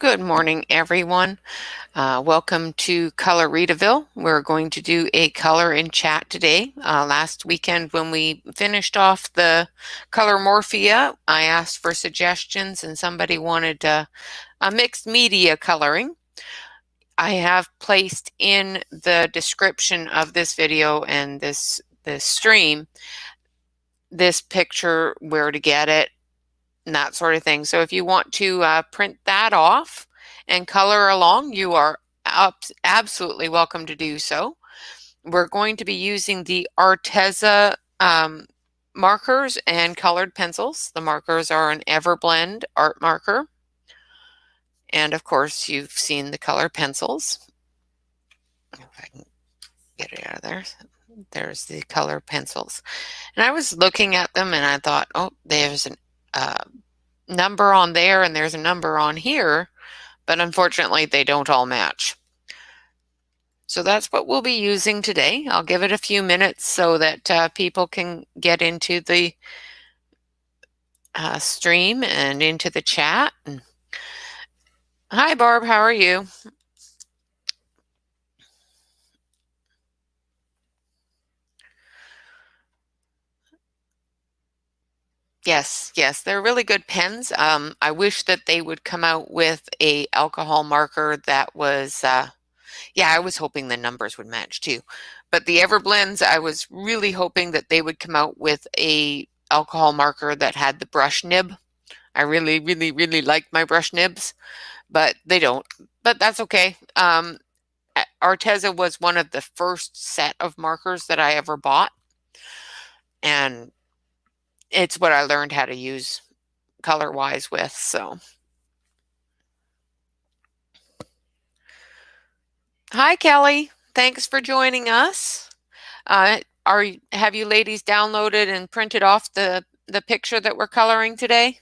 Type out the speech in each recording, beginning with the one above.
Good morning, everyone. Welcome to Color Readaville. We're going to do a color in chat today. Last weekend when we finished off the color morphia, I asked for suggestions and somebody wanted a mixed media coloring. I have placed in the description of this video and this stream this picture, where to get it, and that sort of thing. So if you want to print that off and color along, you are absolutely welcome to do so. We're going to be using the Arteza markers and colored pencils. The markers are an Everblend art marker. And of course, you've seen the color pencils. If I can get it out of there. There's the color pencils. And I was looking at them and I thought, oh, there's a number on there and there's a number on here, but unfortunately they don't all match. So that's what we'll be using today. I'll give it a few minutes so that people can get into the stream and into the chat. Hi, Barb, how are you? Yes, they're really good pens. I wish that they would come out with a alcohol marker that was, yeah, I was hoping the numbers would match too. But the Everblends, I was really hoping that they would come out with a alcohol marker that had the brush nib. I really, really, really like my brush nibs, but they don't. But that's okay. Arteza was one of the first set of markers that I ever bought, and it's what I learned how to use color-wise with, so. Hi, Kelly. Thanks for joining us. Have you ladies downloaded and printed off the picture that we're coloring today?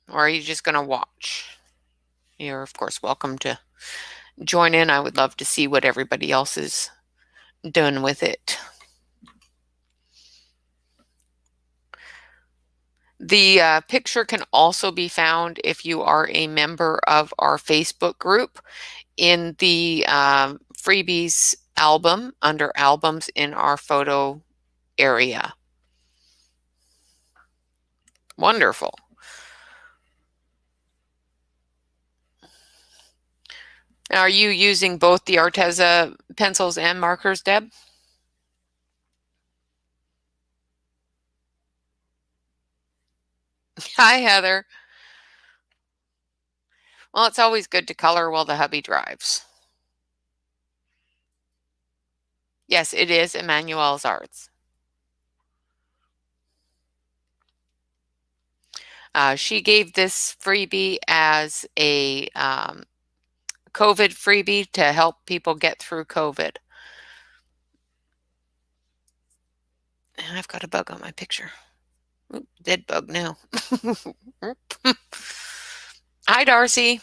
Or are you just going to watch? You're, of course, welcome to join in. I would love to see what everybody else is done with it. The picture can also be found if you are a member of our Facebook group in the freebies album under albums in our photo area. Wonderful. Are you using both the Arteza pencils and markers, Deb? Hi, Heather. Well, it's always good to color while the hubby drives. Yes, it is Emmanuel's Arts. She gave this freebie as a COVID freebie to help people get through COVID. And I've got a bug on my picture. Oop, dead bug now. Hi, Darcy.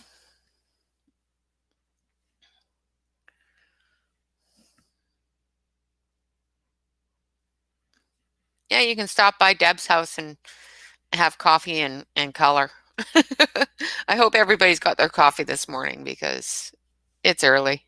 Yeah, you can stop by Deb's house and have coffee and color. I hope everybody's got their coffee this morning because it's early.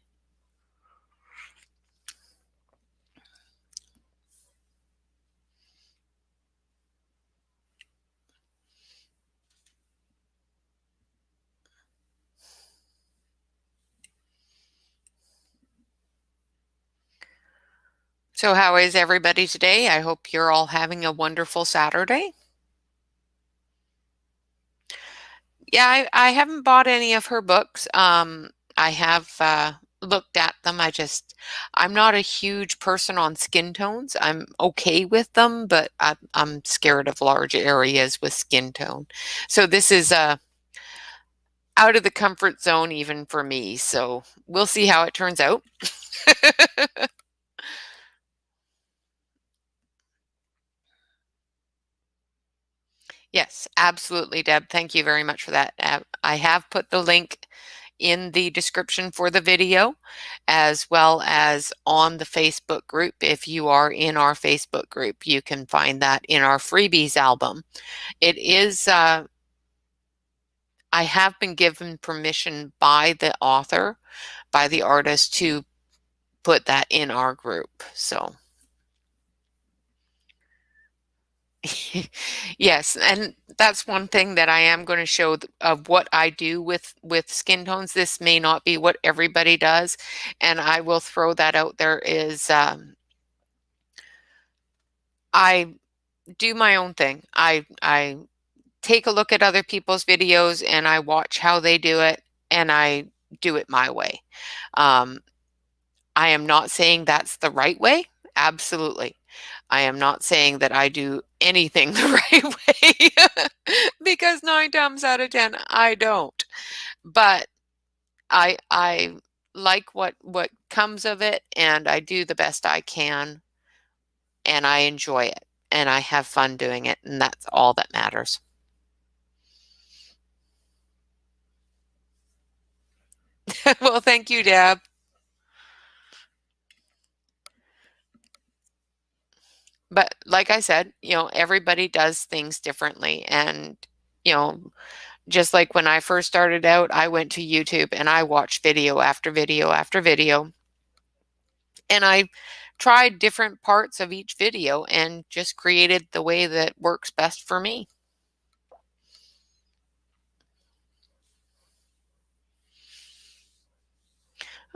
So how is everybody today? I hope you're all having a wonderful Saturday. Yeah, I haven't bought any of her books. I have looked at them. I'm not a huge person on skin tones. I'm okay with them, but I'm scared of large areas with skin tone. So this is out of the comfort zone even for me. So we'll see how it turns out. Yes, absolutely, Deb. Thank you very much for that. I have put the link in the description for the video, as well as on the Facebook group. If you are in our Facebook group, you can find that in our freebies album. It is, I have been given permission by the author, by the artist, to put that in our group. So yes, and that's one thing that I am going to show of what I do with skin tones. This may not be what everybody does, and I will throw that out there. Is I do my own thing. I take a look at other people's videos and I watch how they do it, and I do it my way. Um, I am not saying that's the right way. Absolutely. I am not saying that I do anything the right way because 9 times out of 10 I don't. But I like what comes of it, and I do the best I can, and I enjoy it, and I have fun doing it, and that's all that matters. Well, thank you, Deb. But like I said, everybody does things differently, and you know, just like when I first started out, I went to YouTube and I watched video after video after video, and I tried different parts of each video and just created the way that works best for me.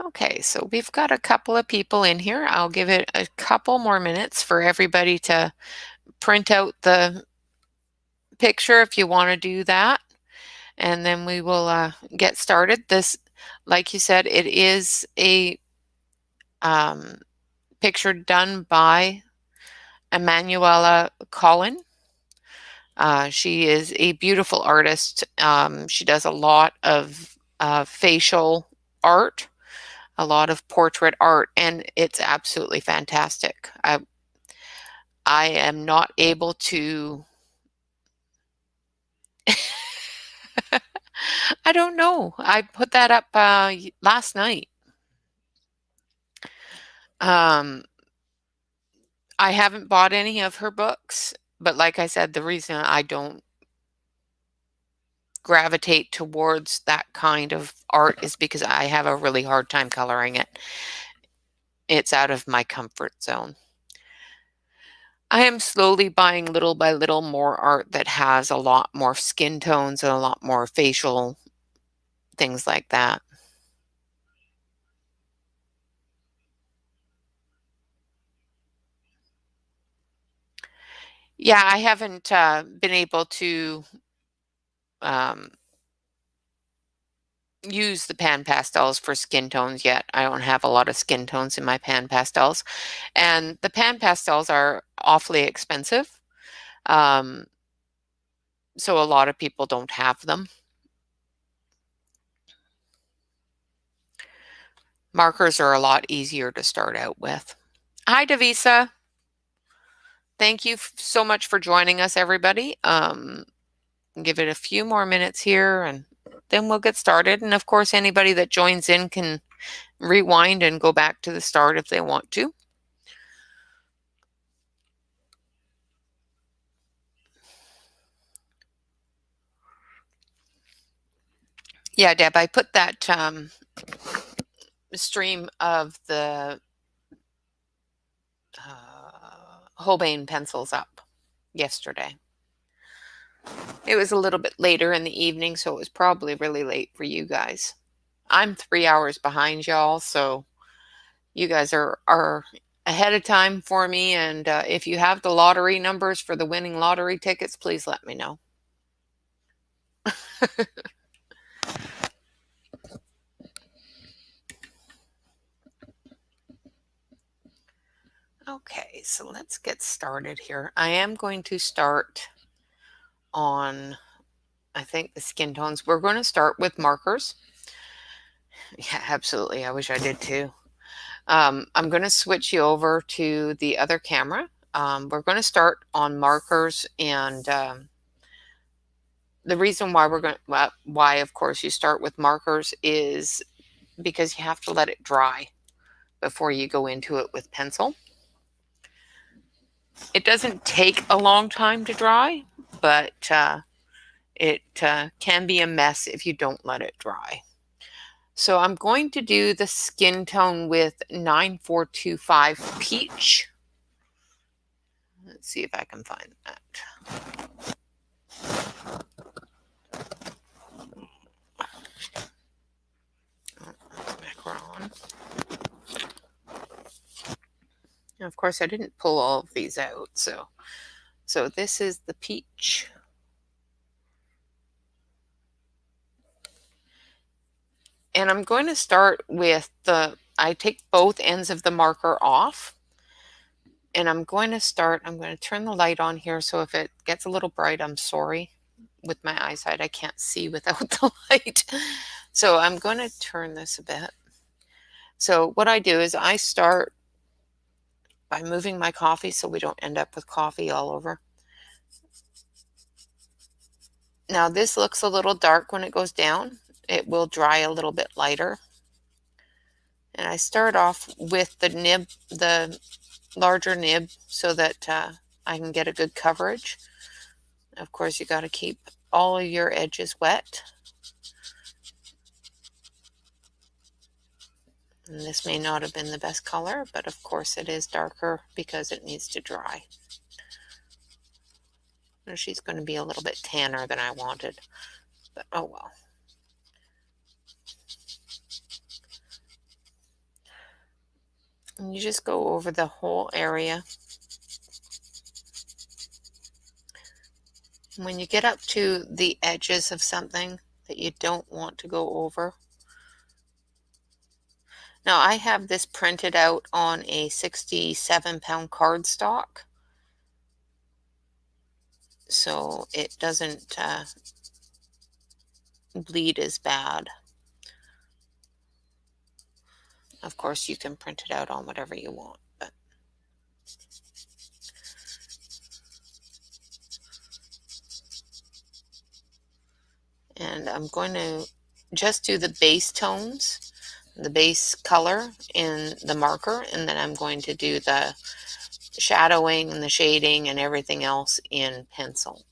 Okay, so we've got a couple of people in here. I'll give it a couple more minutes for everybody to print out the picture if you want to do that, and then we will get started. This, like you said, it is a picture done by Emanuela Collin. She is a beautiful artist. She does a lot of facial art, a lot of portrait art, and it's absolutely fantastic. I am not able to. I don't know. I put that up last night. Um, I haven't bought any of her books, but like I said, the reason I don't gravitate towards that kind of art is because I have a really hard time coloring it. It's out of my comfort zone. I am slowly buying little by little more art that has a lot more skin tones and a lot more facial things like that. Yeah, I haven't been able to um, use the pan pastels for skin tones yet. I don't have a lot of skin tones in my pan pastels, and the pan pastels are awfully expensive. Um, so a lot of people don't have them. Markers are a lot easier to start out with. Hi, Davisa. Thank you so much for joining us, everybody. Give it a few more minutes here, and then we'll get started. And of course, anybody that joins in can rewind and go back to the start if they want to. Yeah, Deb, I put that stream of the Holbein pencils up yesterday. It was a little bit later in the evening, so it was probably really late for you guys. I'm 3 hours behind y'all, so you guys are ahead of time for me. And if you have the lottery numbers for the winning lottery tickets, please let me know. Okay, so let's get started here. I am going to start on, I think, the skin tones. We're going to start with markers. Yeah, absolutely. I wish I did too. I'm going to switch you over to the other camera. We're going to start on markers and the reason why why of course you start with markers is because you have to let it dry before you go into it with pencil. It doesn't take a long time to dry, but it can be a mess if you don't let it dry. So I'm going to do the skin tone with 9425 Peach. Let's see if I can find that. Macaron. Now, of course, I didn't pull all of these out, so this is the Peach. And I'm going to start with I take both ends of the marker off. And I'm going to turn the light on here, so if it gets a little bright, I'm sorry. With my eyesight, I can't see without the light. So I'm going to turn this a bit. So what I do is I start by moving my coffee so we don't end up with coffee all over. Now this looks a little dark when it goes down. It will dry a little bit lighter. And I start off with the nib, the larger nib, so that I can get a good coverage. Of course, you got to keep all of your edges wet. And this may not have been the best color, but of course it is darker because it needs to dry. And she's going to be a little bit tanner than I wanted, but oh well. And you just go over the whole area. When you get up to the edges of something that you don't want to go over. Now I have this printed out on a 67-pound cardstock, so it doesn't bleed as bad. Of course, you can print it out on whatever you want, but and I'm going to just do the base tones, the base color in the marker, and then I'm going to do the shadowing and the shading and everything else in pencil.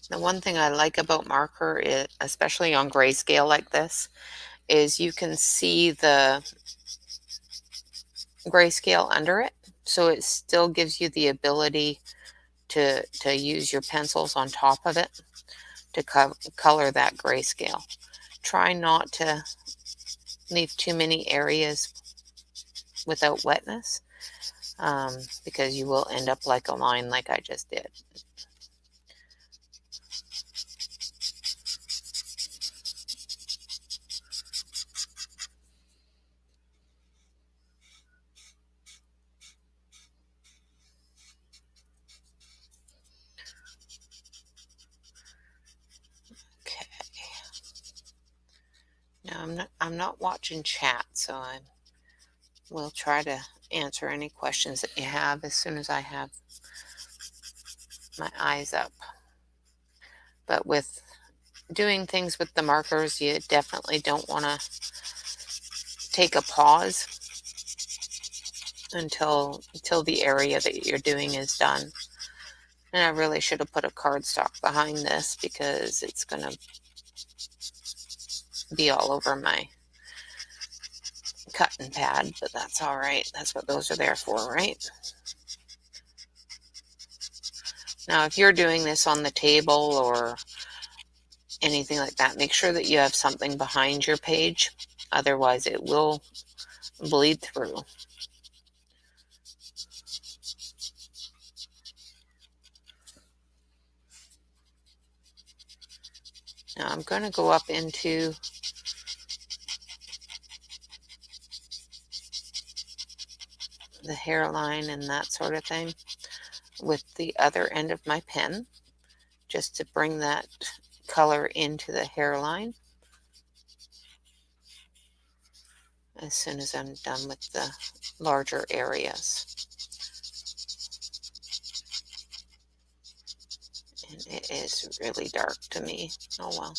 The one thing I like about marker, is, especially on grayscale like this, is you can see the grayscale under it, so it still gives you the ability to use your pencils on top of it to color that grayscale. Try not to leave too many areas without wetness, because you will end up like a line like I just did. Okay. Now I'm not watching chat, so I will try to answer any questions that you have as soon as I have my eyes up. But with doing things with the markers, you definitely don't want to take a pause until the area that you're doing is done. And I really should have put a cardstock behind this because it's going to be all over my cutting pad, but that's all right. That's what those are there for, right? Now, if you're doing this on the table or anything like that, make sure that you have something behind your page. Otherwise, it will bleed through. Now, I'm going to go up into the hairline and that sort of thing with the other end of my pen, just to bring that color into the hairline. as soon as I'm done with the larger areas. And it is really dark to me. Oh well.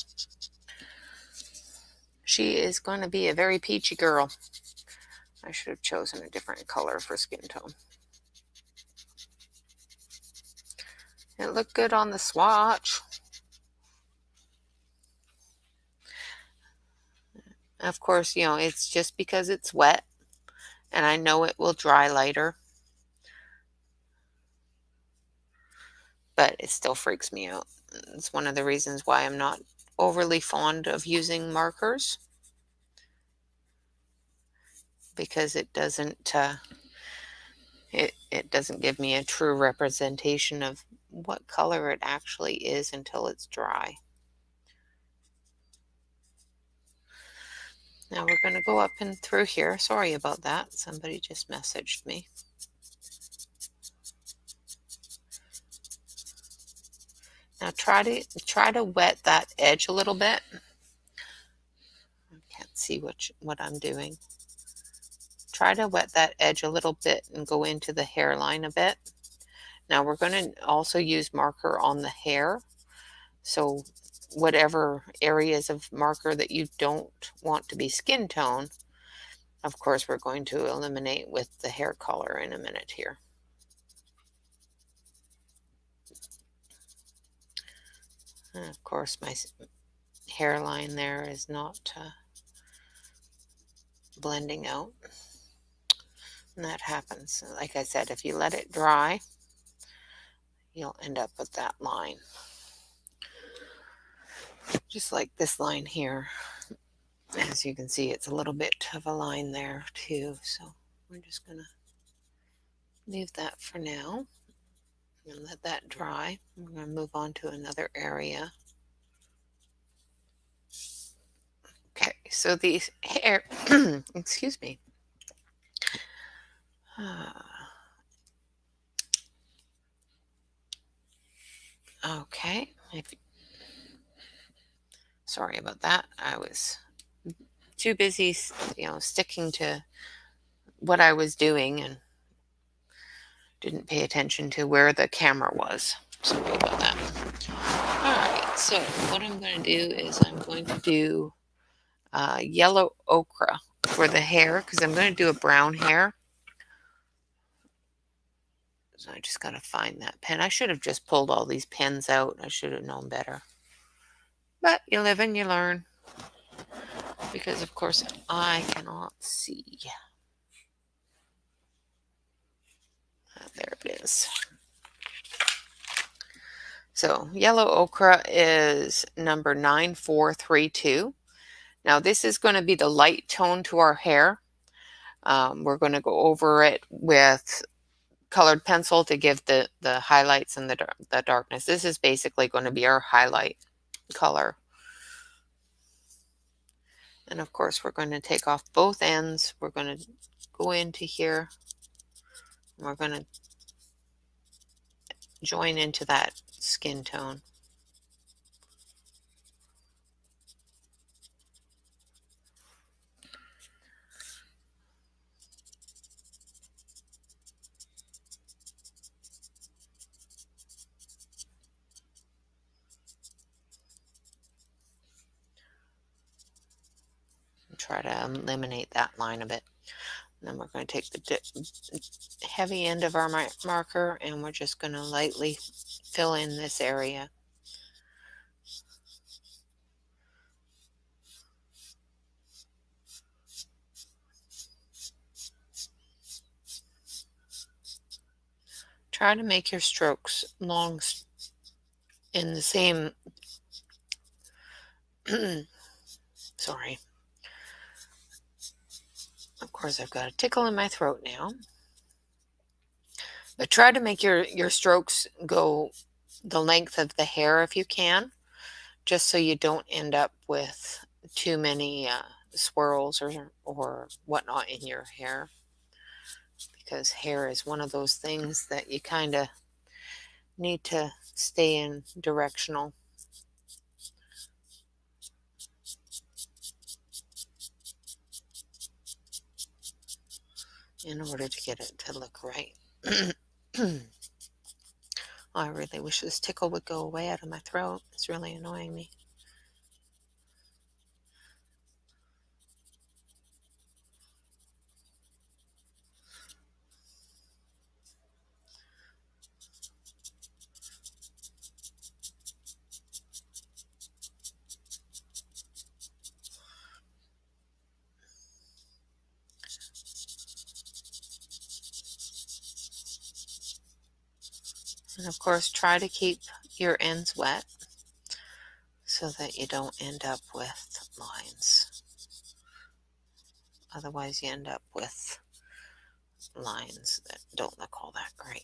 She is going to be a very peachy girl. I should have chosen a different color for skin tone. It looked good on the swatch. Of course, it's just because it's wet, and I know it will dry lighter, but it still freaks me out. It's one of the reasons why I'm not overly fond of using markers, because it doesn't give me a true representation of what color it actually is until it's dry. Now we're going to go up and through here. Sorry about that. Somebody just messaged me. Now try to wet that edge a little bit. I can't see what I'm doing. Try to wet that edge a little bit and go into the hairline a bit. Now we're going to also use marker on the hair. So whatever areas of marker that you don't want to be skin tone, of course, we're going to eliminate with the hair color in a minute here. And of course, my hairline there is not blending out. And that happens. Like I said, if you let it dry, you'll end up with that line. Just like this line here. As you can see, it's a little bit of a line there too. So we're just going to leave that for now and let that dry. We're going to move on to another area. Okay, so these hair, excuse me. Okay, sorry about that. I was too busy, sticking to what I was doing and didn't pay attention to where the camera was. Sorry about that. All right, so what I'm going to do is I'm going to do yellow ochre for the hair, because I'm going to do a brown hair. So I just got to find that pen. I should have just pulled all these pens out. I should have known better. But you live and you learn. Because, of course, I cannot see. There it is. So yellow ochre is number 9432. Now this is going to be the light tone to our hair. We're going to go over it with colored pencil to give the highlights and the darkness. This is basically going to be our highlight color. And of course, we're going to take off both ends. We're going to go into here. And we're going to join into that skin tone. Try to eliminate that line a bit. And then we're going to take the heavy end of our marker and we're just going to lightly fill in this area. Try to make your strokes long in the same sorry. Of course, I've got a tickle in my throat now. But try to make your strokes go the length of the hair if you can, just so you don't end up with too many swirls or whatnot in your hair. Because hair is one of those things that you kind of need to stay in directional. in order to get it to look right. I really wish this tickle would go away out of my throat. It's really annoying me. And of course, try to keep your ends wet so that you don't end up with lines. Otherwise, you end up with lines that don't look all that great.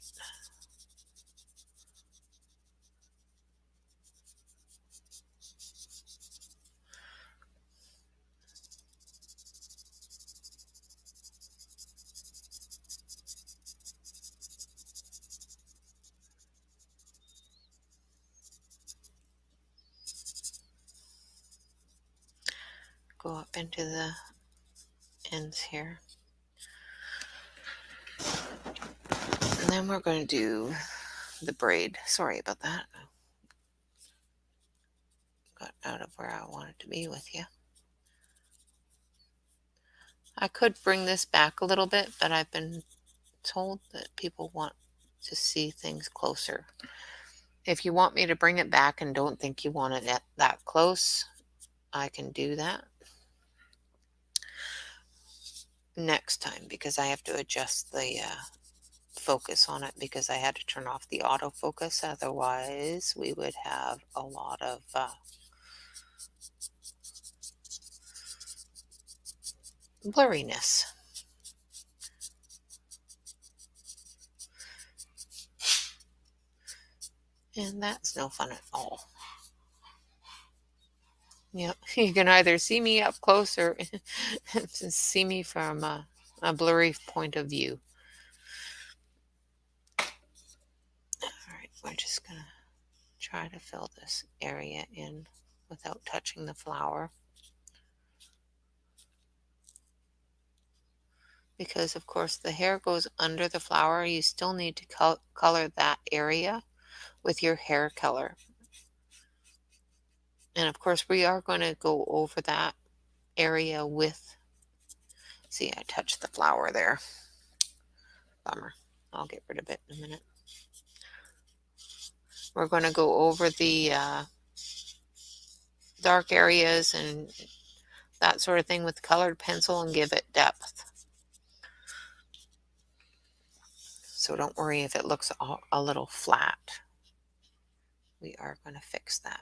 Go up into the ends here. And then we're going to do the braid. Sorry about that. Got out of where I wanted to be with you. I could bring this back a little bit, but I've been told that people want to see things closer. If you want me to bring it back and don't think you want it that close, I can do that next time, because I have to adjust the focus on it, because I had to turn off the autofocus. Otherwise, we would have a lot of blurriness. And that's no fun at all. Yep, you can either see me up close or see me from a blurry point of view. All right, we're just going to try to fill this area in without touching the flower. Because, of course, the hair goes under the flower. You still need to color that area with your hair color. And, of course, we are going to go over that area with... See, I touched the flower there. Bummer. I'll get rid of it in a minute. We're going to go over the dark areas and that sort of thing with colored pencil and give it depth. So don't worry if it looks a little flat. We are going to fix that.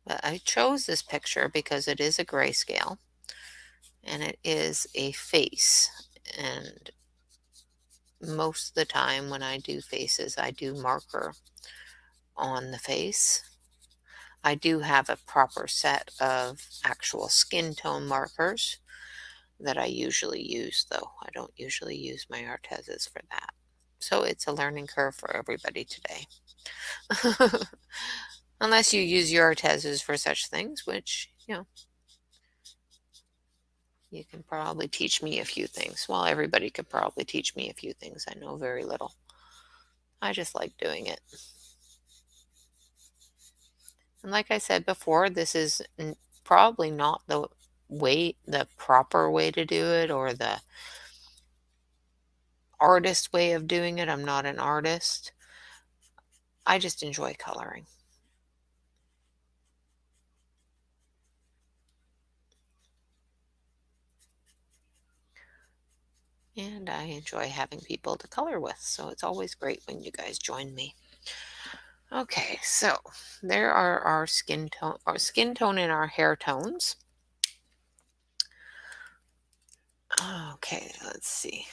But I chose this picture because it is a grayscale and it is a face. And most of the time when I do faces, I do marker on the face. I do have a proper set of actual skin tone markers that I usually use, though. I don't usually use my Artezes for that. So it's a learning curve for everybody today. Unless you use your Artezes for such things, which, you can probably teach me a few things. Well, everybody could probably teach me a few things. I know very little. I just like doing it. And like I said before, this is probably not the proper way to do it, or the artist way of doing it. I'm not an artist. I just enjoy coloring. And I enjoy having people to color with. So it's always great when you guys join me. Okay, so there are our skin tone and our hair tones. Okay, let's see.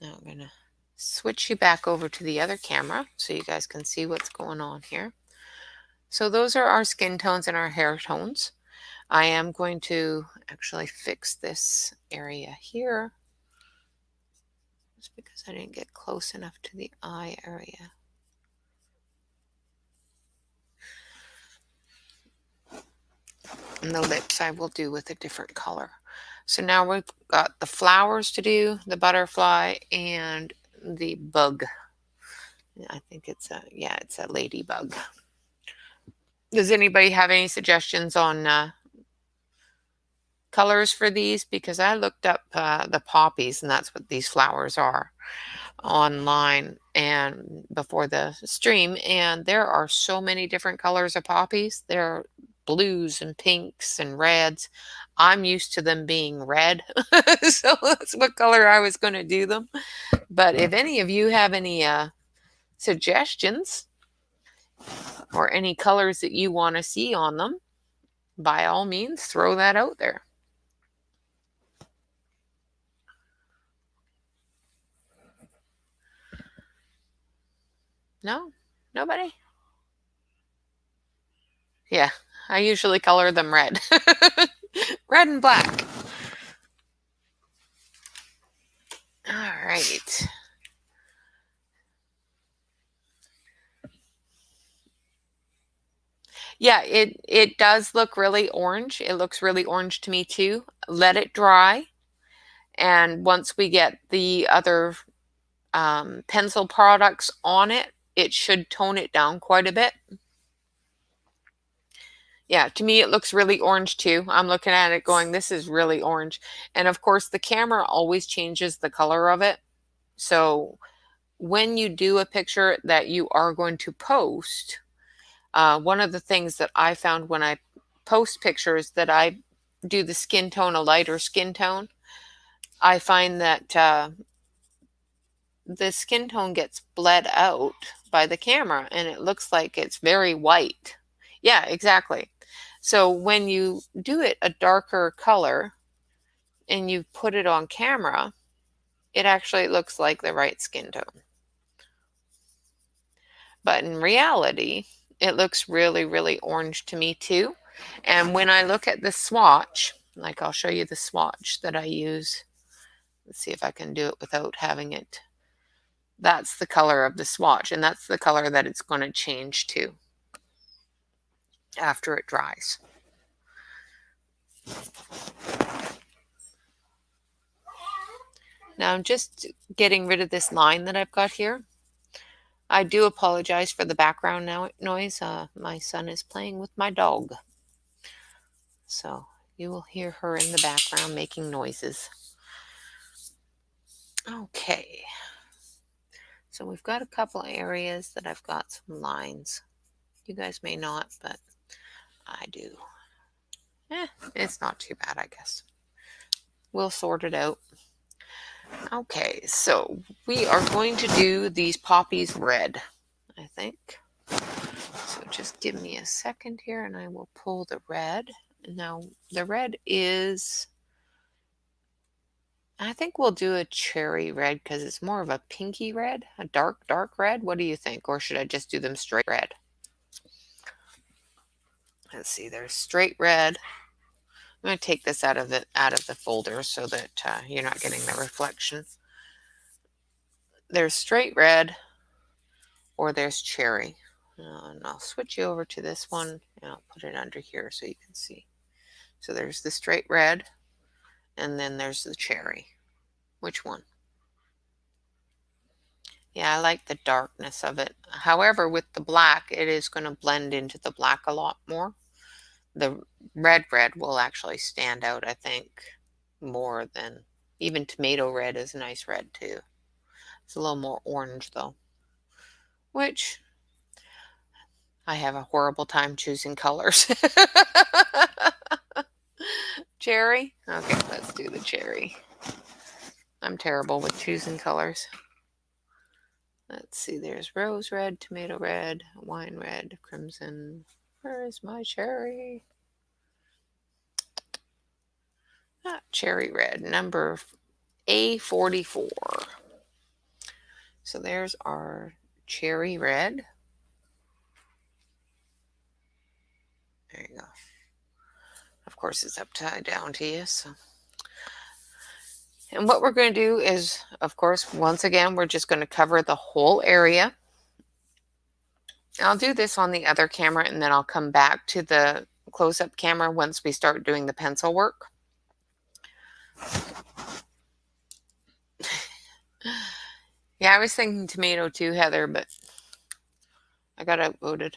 Now I'm going to switch you back over to the other camera so you guys can see what's going on here. So those are our skin tones and our hair tones. I am going to actually fix this area here, just because I didn't get close enough to the eye area. And the lips I will do with a different color. So now we've got the flowers to do, the butterfly, and the bug. I think it's a ladybug. Does anybody have any suggestions on colors for these? Because I looked up the poppies, and that's what these flowers are, online and before the stream, and there are so many different colors of poppies. There are blues and pinks and reds. I'm used to them being red, so that's what color I was going to do them. But if any of you have any suggestions or any colors that you want to see on them, by all means, throw that out there. No? Nobody? Yeah, I usually color them red. Red and black. All right. Yeah, it does look really orange. It looks really orange to me too. Let it dry. And once we get the other pencil products on it, it should tone it down quite a bit. Yeah, to me, it looks really orange too. I'm looking at it going, this is really orange. And of course, the camera always changes the color of it. So when you do a picture that you are going to post, one of the things that I found when I post pictures that I do the skin tone, a lighter skin tone, I find that the skin tone gets bled out by the camera and it looks like it's very white. Yeah, exactly. So when you do it a darker color and you put it on camera, it actually looks like the right skin tone. But in reality, it looks really, really orange to me too. And when I look at the swatch, like I'll show you the swatch that I use. Let's see if I can do it without having it. That's the color of the swatch, and that's the color that it's going to change to after it dries. Now I'm just getting rid of this line that I've got here. I do apologize for the background noise. My son is playing with my dog. So you will hear her in the background making noises. Okay. So we've got a couple areas that I've got some lines. You guys may not, but I do. It's not too bad, I guess. We'll sort it out. Okay, so we are going to do these poppies red, I think. So just give me a second here and I will pull the red. Now, the red is, I think we'll do a cherry red because it's more of a pinky red, a dark, dark red. What do you think? Or should I just do them straight red? Let's see, there's straight red. I'm going to take this out of the folder so that you're not getting the reflection. There's straight red or there's cherry. And I'll switch you over to this one and I'll put it under here so you can see. So there's the straight red and then there's the cherry. Which one? Yeah, I like the darkness of it. However, with the black, it is going to blend into the black a lot more. The red will actually stand out, I think, more than even tomato red is a nice red too. It's a little more orange though, which I have a horrible time choosing colors. Cherry? Okay, let's do the cherry. I'm terrible with choosing colors. Let's see, there's rose red, tomato red, wine red, crimson. Where is my cherry? Cherry red, number A44. So there's our cherry red. There you go. Of course, it's upside down to you. So. And what we're going to do is, of course, once again, we're just going to cover the whole area. I'll do this on the other camera and then I'll come back to the close-up camera once we start doing the pencil work. Yeah, I was thinking tomato too, Heather, but I got outvoted.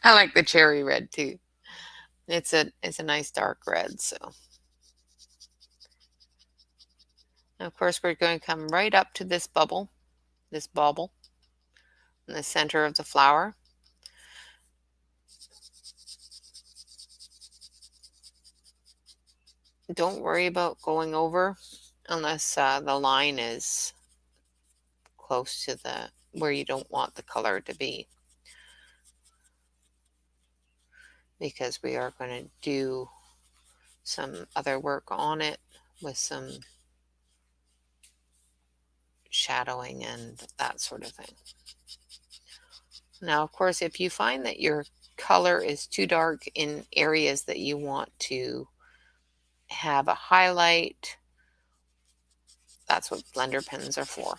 I like the cherry red too. It's a nice dark red. So now, of course, we're going to come right up to this bubble, this bauble in the center of the flower. Don't worry about going over unless the line is close to the where you don't want the color to be, because we are going to do some other work on it with some shadowing and that sort of thing. Now, of course, if you find that your color is too dark in areas that you want to have a highlight, that's what blender pens are for.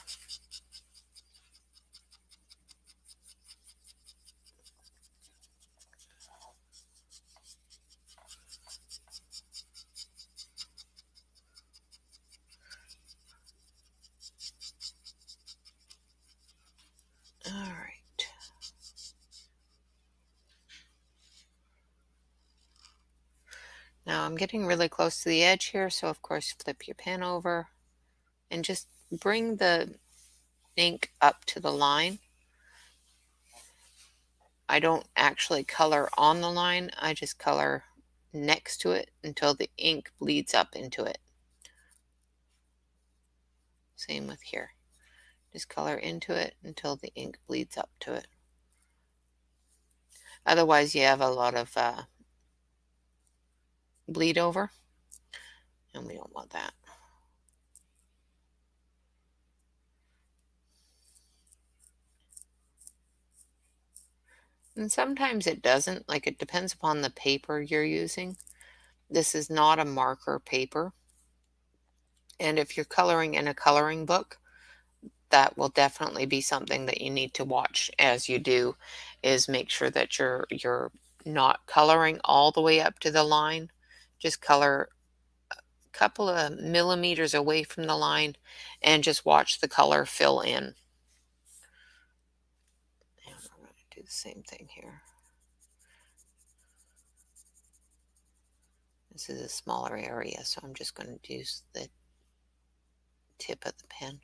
All right. Now I'm getting really close to the edge here, so of course flip your pen over and just bring the ink up to the line. I don't actually color on the line, I just color next to it until the ink bleeds up into it. Same with here. Just color into it until the ink bleeds up to it. Otherwise, you have a lot of bleed over, and we don't want that. And sometimes it doesn't, like it depends upon the paper you're using. This is not a marker paper. And if you're coloring in a coloring book, that will definitely be something that you need to watch as you do, is make sure that you're not coloring all the way up to the line. Just color a couple of millimeters away from the line and just watch the color fill in. And I'm going to do the same thing here. This is a smaller area, so I'm just going to use the tip of the pen.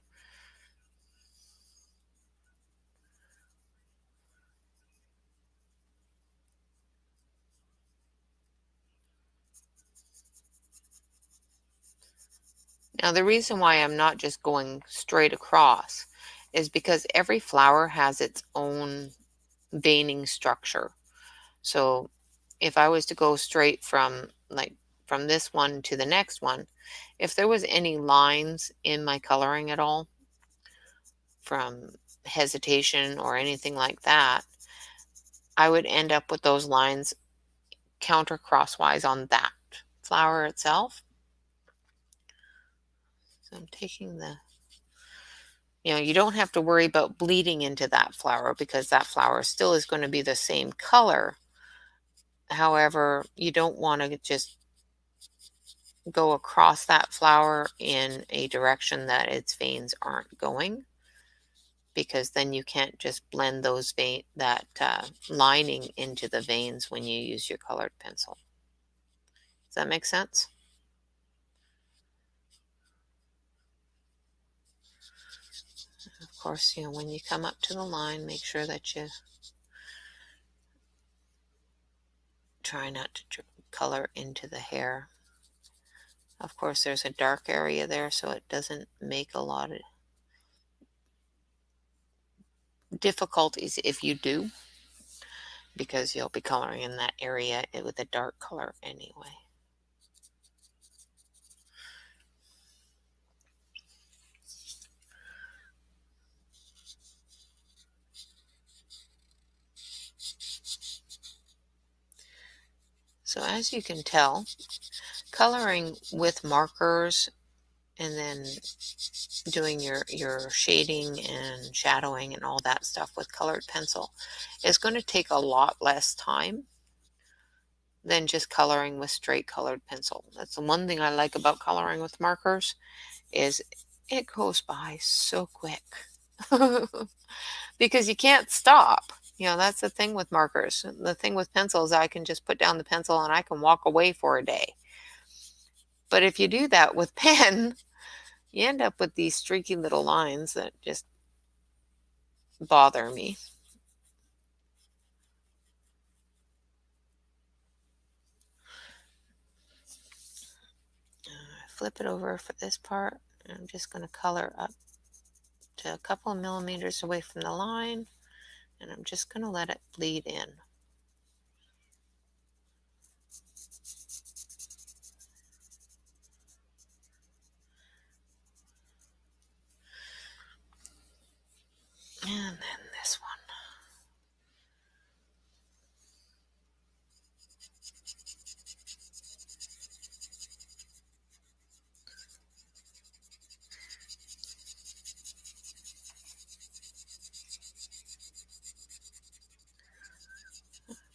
Now, the reason why I'm not just going straight across is because every flower has its own veining structure. So if I was to go straight from this one to the next one, if there was any lines in my coloring at all from hesitation or anything like that, I would end up with those lines counter crosswise on that flower itself. So I'm taking you don't have to worry about bleeding into that flower, because that flower still is going to be the same color. However, you don't want to just go across that flower in a direction that its veins aren't going, because then you can't just blend those lining into the veins when you use your colored pencil. Does that make sense? Of course, when you come up to the line, make sure that you try not to color into the hair. Of course, there's a dark area there, so it doesn't make a lot of difficulties if you do, because you'll be coloring in that area with a dark color anyway. So as you can tell, coloring with markers and then doing your shading and shadowing and all that stuff with colored pencil is going to take a lot less time than just coloring with straight colored pencil. That's the one thing I like about coloring with markers is it goes by so quick. Because you can't stop. That's the thing with markers. The thing with pencils, I can just put down the pencil and I can walk away for a day. But if you do that with pen, you end up with these streaky little lines that just bother me. Flip it over for this part. I'm just going to color up to a couple of millimeters away from the line, and I'm just going to let it bleed in. And then this one.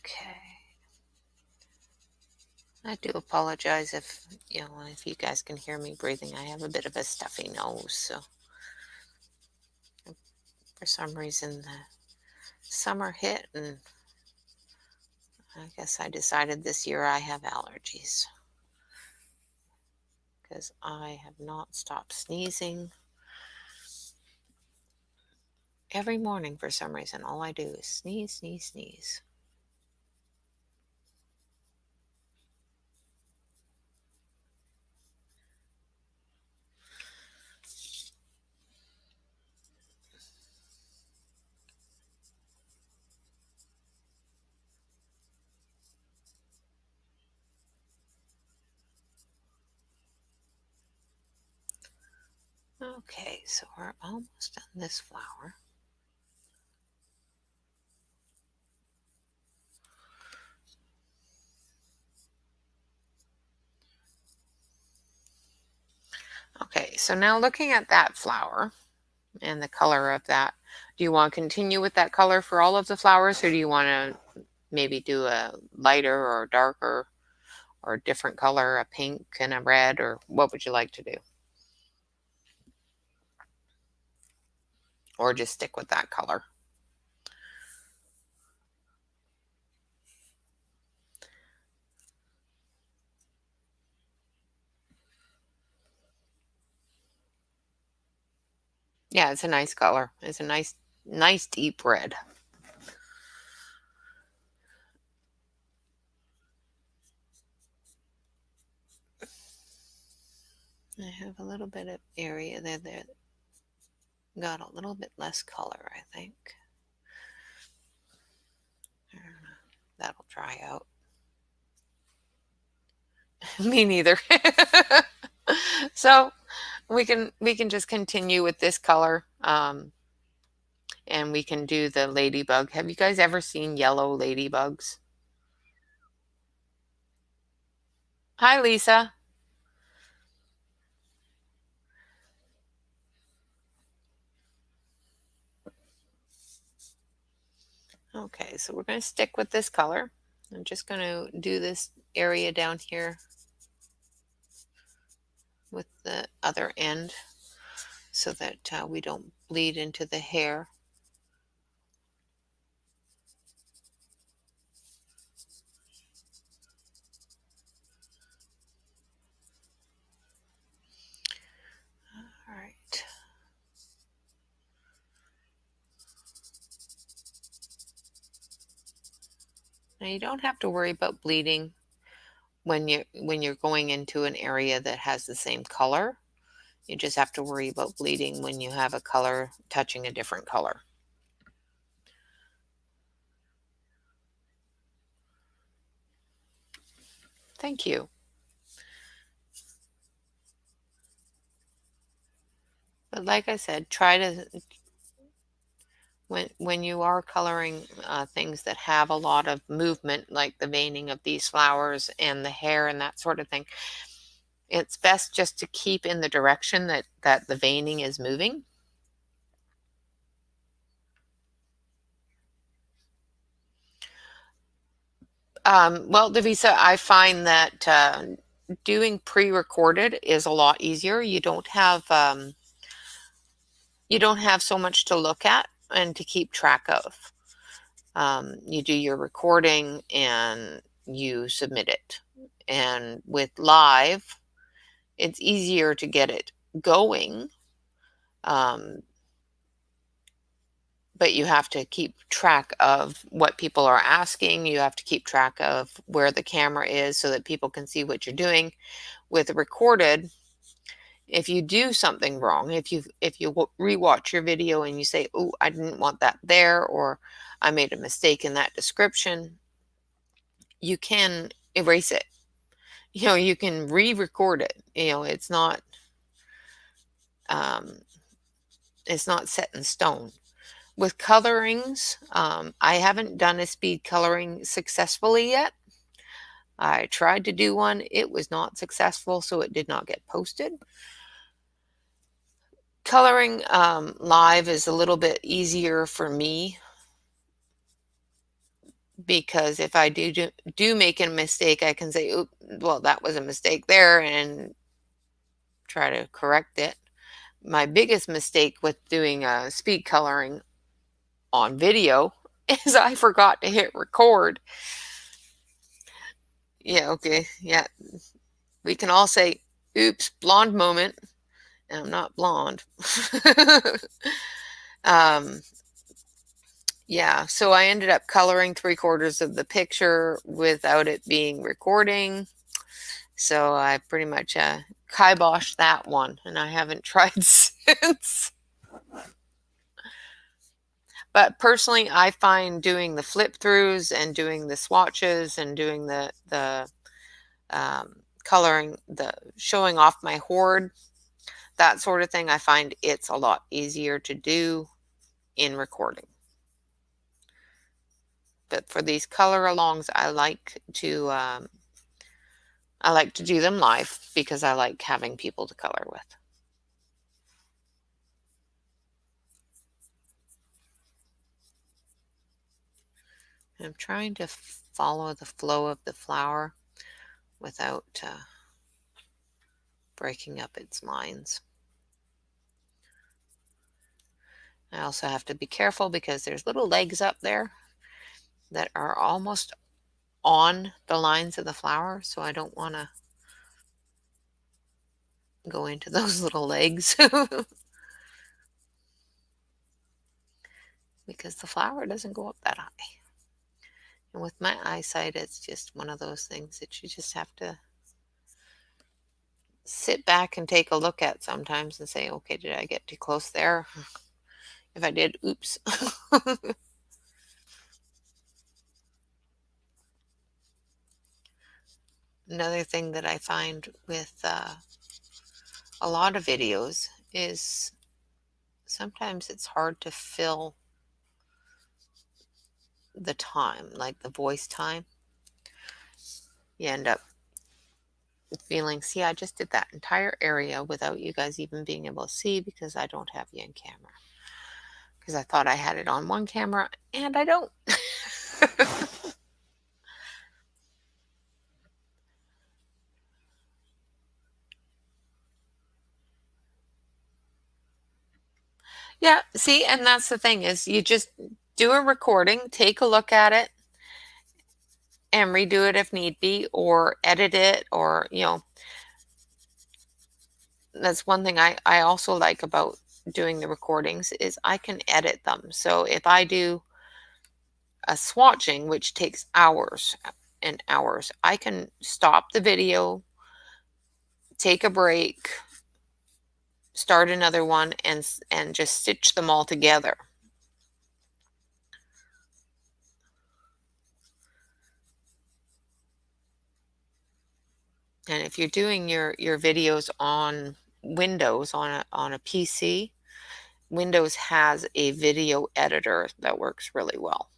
Okay. I do apologize if you guys can hear me breathing. I have a bit of a stuffy nose, so for some reason the summer hit, and I guess I decided this year I have allergies because I have not stopped sneezing. Every morning for some reason, all I do is sneeze, sneeze, sneeze. Okay, so we're almost done this flower. Okay, so now looking at that flower and the color of that, do you want to continue with that color for all of the flowers, or do you want to maybe do a lighter or darker or a different color, a pink and a red, or what would you like to do? Or just stick with that color? Yeah, it's a nice color. It's a nice deep red. I have a little bit of area there that got a little bit less color, I think. That'll dry out. Me neither. So we can just continue with this color, and we can do the ladybug. Have you guys ever seen yellow ladybugs? Hi, Lisa. Okay, so we're going to stick with this color. I'm just going to do this area down here with the other end so that we don't bleed into the hair. All right. Now you don't have to worry about bleeding when you're going into an area that has the same color. You just have to worry about bleeding when you have a color touching a different color. Thank you. But like I said, try to, when you are coloring things that have a lot of movement, like the veining of these flowers and the hair and that sort of thing, it's best just to keep in the direction that the veining is moving. Well, Davisa, I find that doing pre-recorded is a lot easier. You don't have so much to look at and to keep track of. You do your recording and you submit it. And with live, it's easier to get it going. But you have to keep track of what people are asking. You have to keep track of where the camera is so that people can see what you're doing. With recorded, if you do something wrong, if you rewatch your video and you say, oh, I didn't want that there, or I made a mistake in that description, you can erase it. You can re-record it. It's not set in stone. With colorings, I haven't done a speed coloring successfully yet. I tried to do one. It was not successful, so it did not get posted. Coloring live is a little bit easier for me because if I do make a mistake, I can say, "Oop, well, that was a mistake there," and try to correct it. My biggest mistake with doing speed coloring on video is I forgot to hit record. Yeah, okay, yeah. We can all say, oops, blonde moment. And I'm not blonde. um, yeah, so I ended up coloring 3/4 of the picture without it being recording. So I pretty much kiboshed that one, and I haven't tried since. But personally, I find doing the flip throughs and doing the swatches and doing the coloring, the showing off my hoard, that sort of thing, I find it's a lot easier to do in recording. But for these color alongs, I like to do them live because I like having people to color with. I'm trying to follow the flow of the flower without breaking up its lines. I also have to be careful because there's little legs up there that are almost on the lines of the flower, so I don't want to go into those little legs because the flower doesn't go up that high. And with my eyesight, it's just one of those things that you just have to sit back and take a look at sometimes and say, okay, did I get too close there? If I did, oops. Another thing that I find with a lot of videos is sometimes it's hard to fill the time, like the voice time. You end up feeling, see, I just did that entire area without you guys even being able to see because I don't have you in camera. Because I thought I had it on one camera and I don't. Yeah, see, and that's the thing is you just do a recording, take a look at it, and redo it if need be, or edit it, or that's one thing I also like about doing the recordings is I can edit them. So if I do a swatching, which takes hours and hours, I can stop the video, take a break, start another one, and just stitch them all together. And if you're doing your videos on Windows on a PC, Windows has a video editor that works really well.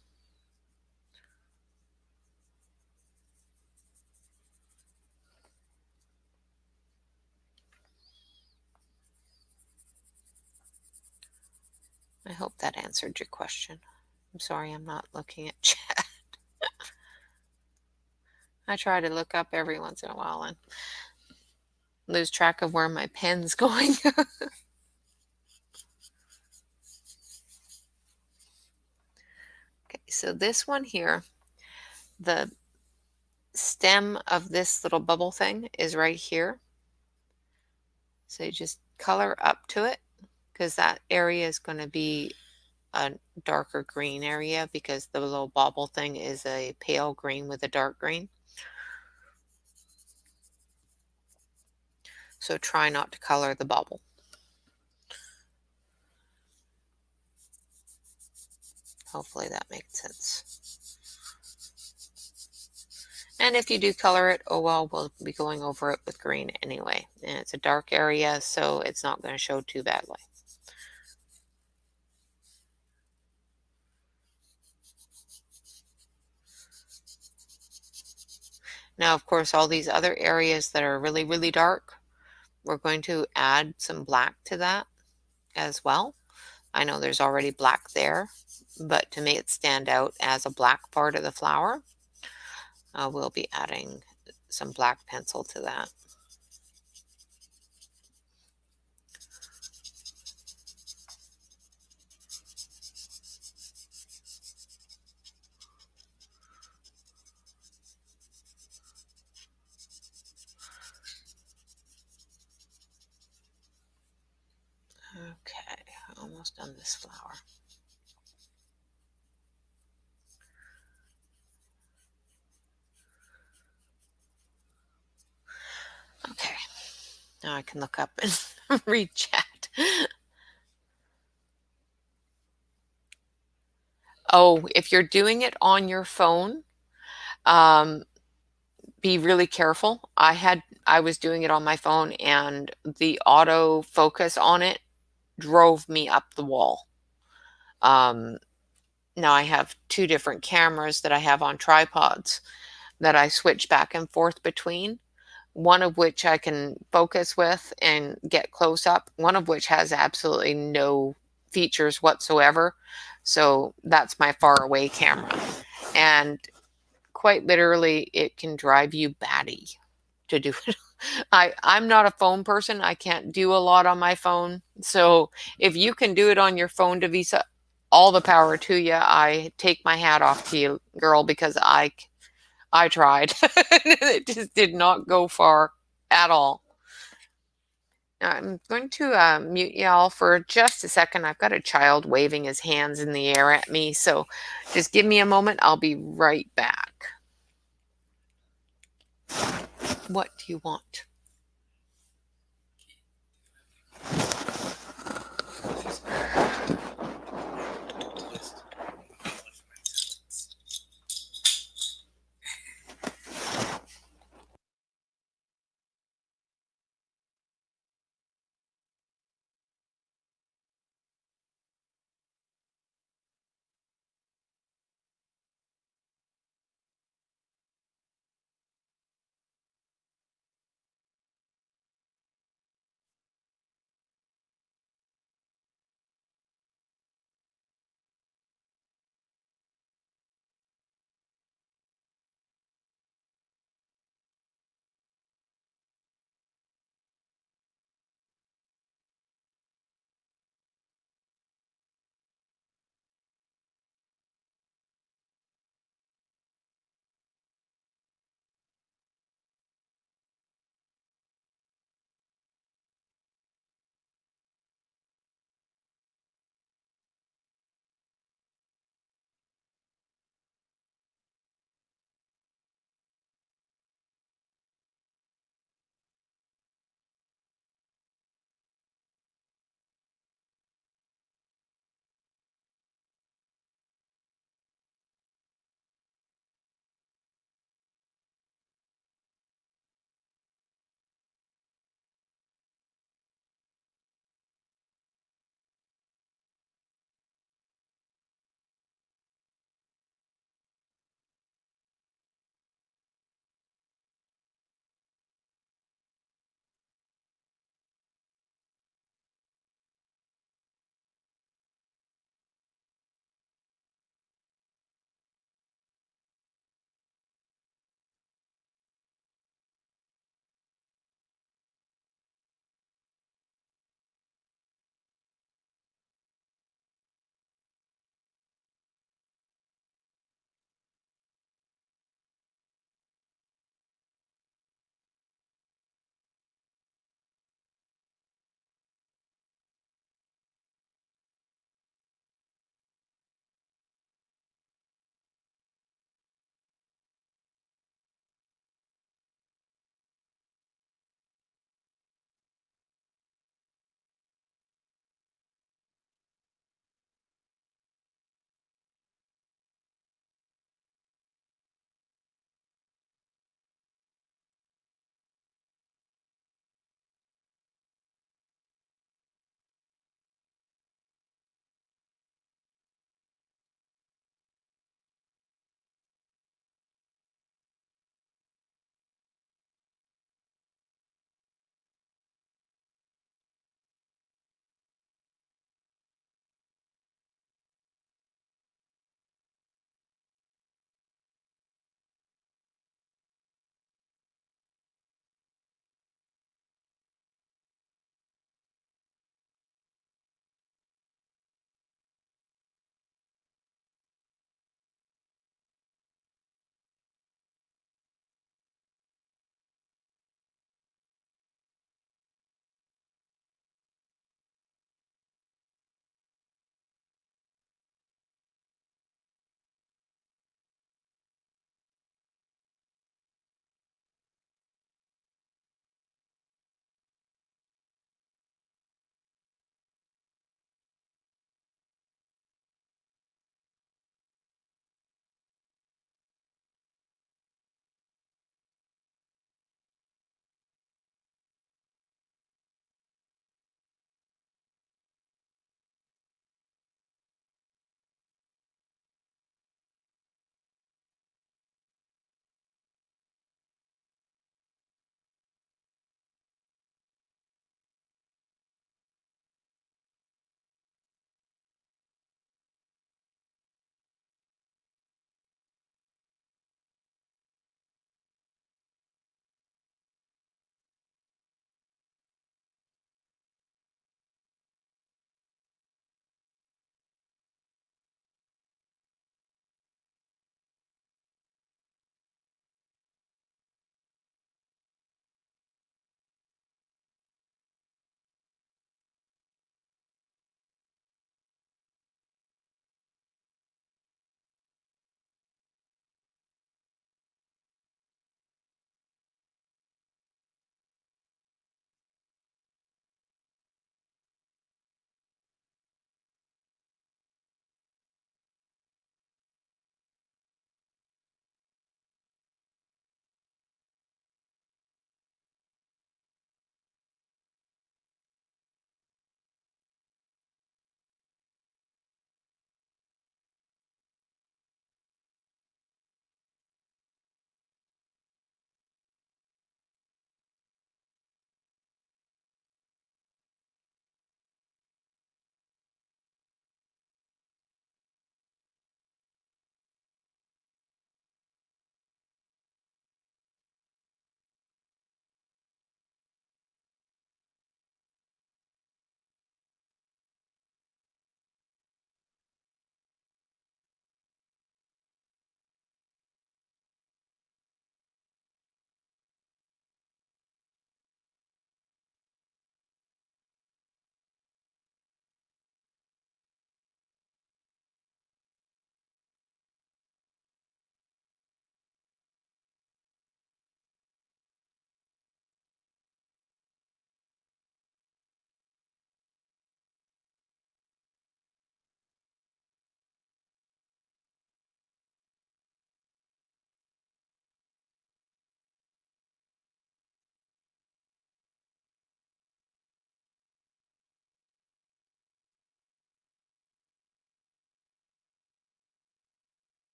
I hope that answered your question. I'm sorry I'm not looking at chat. I try to look up every once in a while and lose track of where my pen's going. Okay, so this one here, the stem of this little bubble thing is right here. So you just color up to it because that area is going to be a darker green area because the little bobble thing is a pale green with a dark green. So try not to color the bobble. Hopefully that makes sense. And if you do color it, oh well, we'll be going over it with green anyway. And it's a dark area, so it's not going to show too badly. Now, of course, all these other areas that are really, really dark, we're going to add some black to that as well. I know there's already black there, but to make it stand out as a black part of the flower, we'll be adding some black pencil to that. Okay, almost done this flower. Okay, now I can look up and read chat. Oh, if you're doing it on your phone, be really careful. I was doing it on my phone and the auto focus on it drove me up the wall. Now I have two different cameras that I have on tripods that I switch back and forth between, one of which I can focus with and get close up, one of which has absolutely no features whatsoever. So that's my far away camera. And quite literally, it can drive you batty to do it. I'm not a phone person. I can't do a lot on my phone. So if you can do it on your phone, Devisa, all the power to you. I take my hat off to you, girl, because I tried. It just did not go far at all. Now, I'm going to mute y'all for just a second. I've got a child waving his hands in the air at me, so just give me a moment. I'll be right back. What do you want?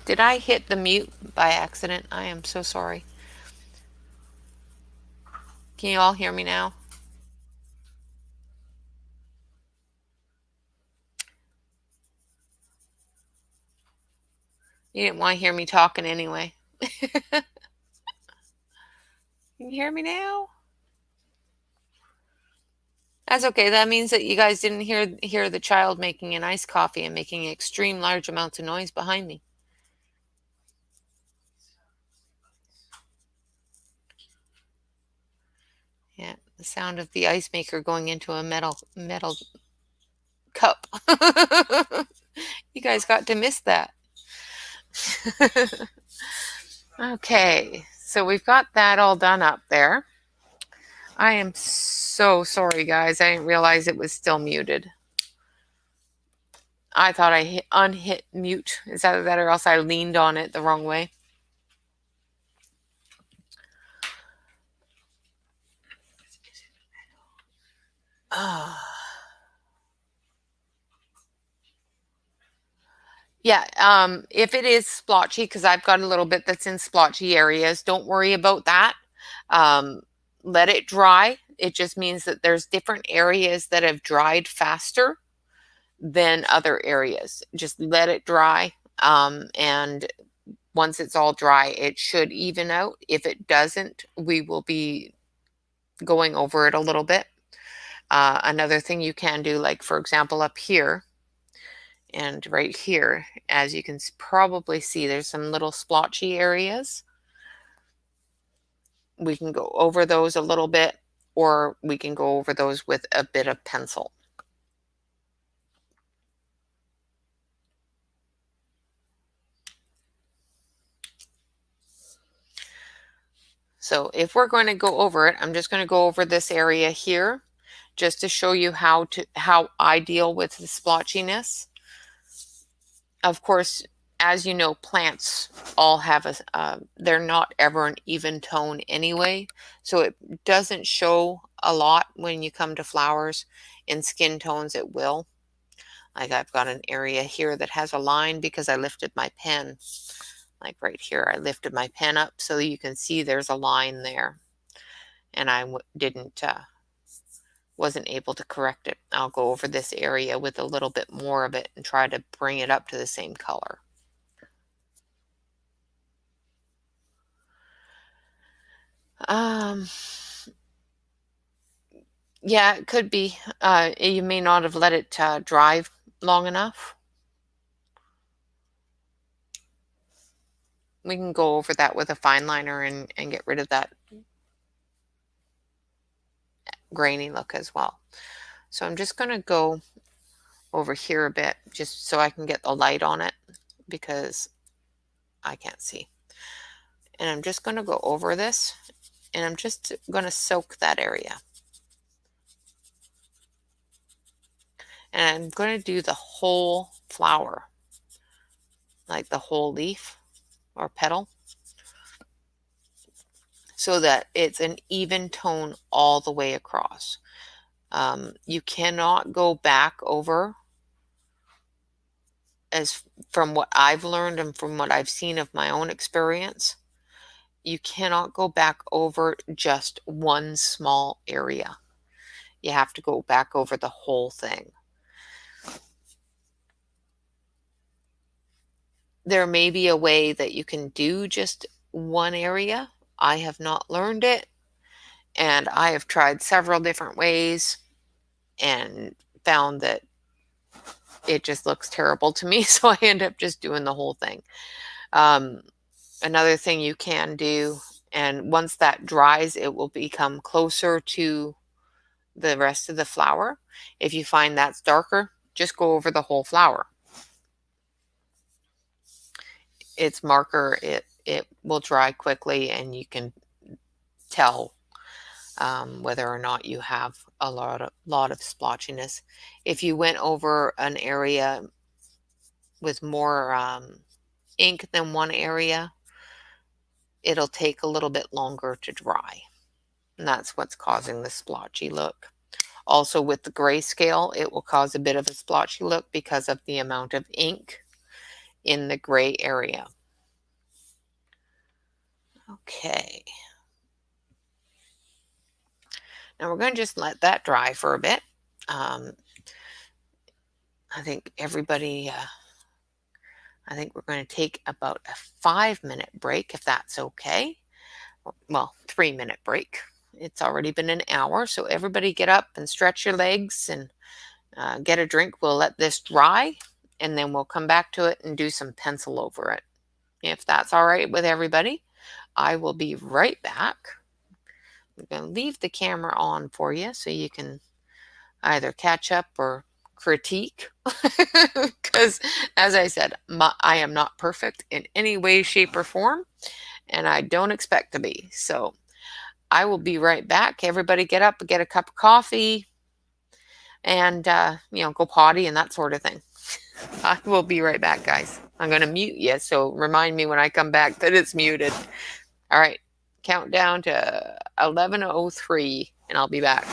Did I hit the mute by accident? I am so sorry. Can you all hear me now? You didn't want to hear me talking anyway. Can you hear me now? That's okay. That means that you guys didn't hear the child making an iced coffee and making extreme large amounts of noise behind me. Yeah, the sound of the ice maker going into a metal cup. You guys got to miss that. Okay, so we've got that all done up there. I am so sorry, guys. I didn't realize it was still muted. I thought I unhit mute. Is that or else I leaned on it the wrong way? Yeah, if it is splotchy, because I've got a little bit that's in splotchy areas, don't worry about that. Let it dry. It just means that there's different areas that have dried faster than other areas. Just let it dry. And once it's all dry, it should even out. If it doesn't, we will be going over it a little bit. Another thing you can do, like for example, up here and right here, as you can probably see, there's some little splotchy areas. We can go over those a little bit, or we can go over those with a bit of pencil. So if we're going to go over it, I'm just going to go over this area here just to show you how I deal with the splotchiness. Of course, as you know, plants all have they're not ever an even tone anyway, so it doesn't show a lot when you come to flowers. In skin tones it will. Like I've got an area here that has a line because I lifted my pen. Like right here, I lifted my pen up so you can see there's a line there, and I wasn't able to correct it. I'll go over this area with a little bit more of it and try to bring it up to the same color. Yeah, it could be. You may not have let it dry long enough. We can go over that with a fine liner and get rid of that grainy look as well. So I'm just going to go over here a bit just so I can get the light on it because I can't see. And I'm just going to go over this and I'm just going to soak that area. And I'm going to do the whole flower, like the whole leaf or petal, so that it's an even tone all the way across. You cannot go back over, as from what I've learned and from what I've seen of my own experience, you cannot go back over just one small area. You have to go back over the whole thing. There may be a way that you can do just one area. I have not learned it, and I have tried several different ways and found that it just looks terrible to me, so I end up just doing the whole thing. Another thing you can do, and once that dries, it will become closer to the rest of the flower. If you find that's darker, just go over the whole flower. It's marker, it will dry quickly, and you can tell whether or not you have a lot of splotchiness. If you went over an area with more ink than one area, it'll take a little bit longer to dry. And that's what's causing the splotchy look. Also with the grayscale, it will cause a bit of a splotchy look because of the amount of ink in the gray area. Okay. Now we're going to just let that dry for a bit. I think everybody, I think we're going to take about a 5-minute break, if that's okay. Well, 3-minute break. It's already been an hour, so everybody get up and stretch your legs and get a drink. We'll let this dry, and then we'll come back to it and do some pencil over it. If that's all right with everybody, I will be right back. I'm going to leave the camera on for you so you can either catch up or critique. Because, as I said, I am not perfect in any way, shape, or form, and I don't expect to be. So I will be right back. Everybody get up, get a cup of coffee, and, go potty and that sort of thing. I will be right back, guys. I'm going to mute you, so remind me when I come back that it's muted. All right, count down to 11:03, and I'll be back.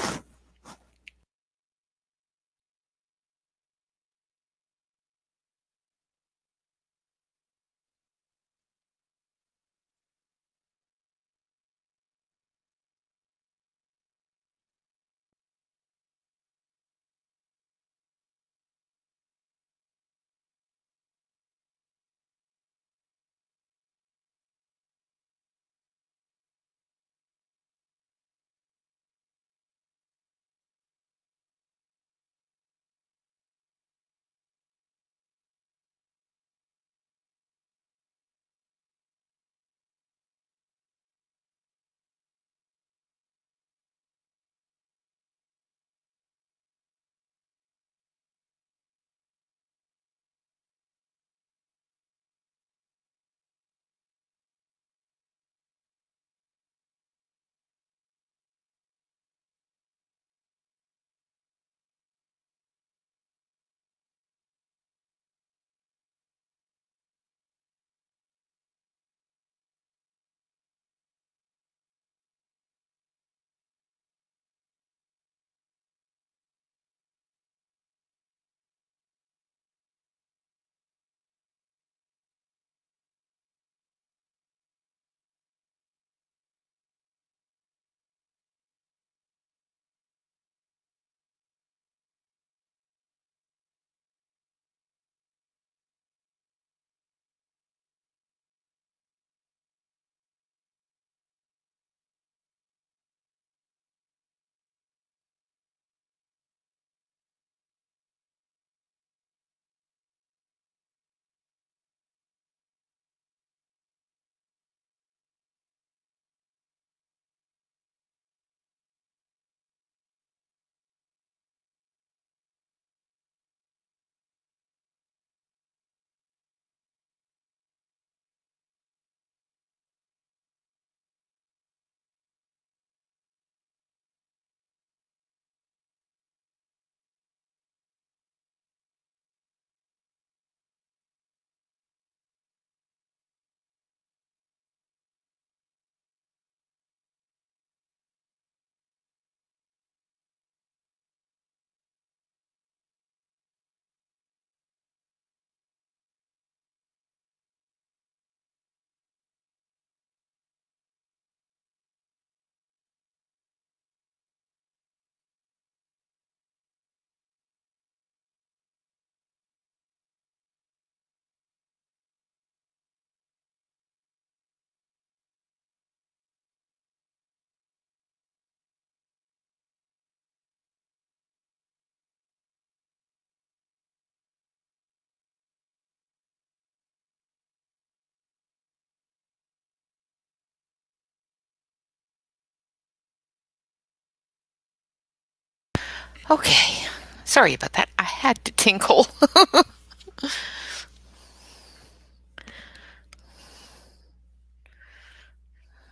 Okay, sorry about that. I had to tinkle.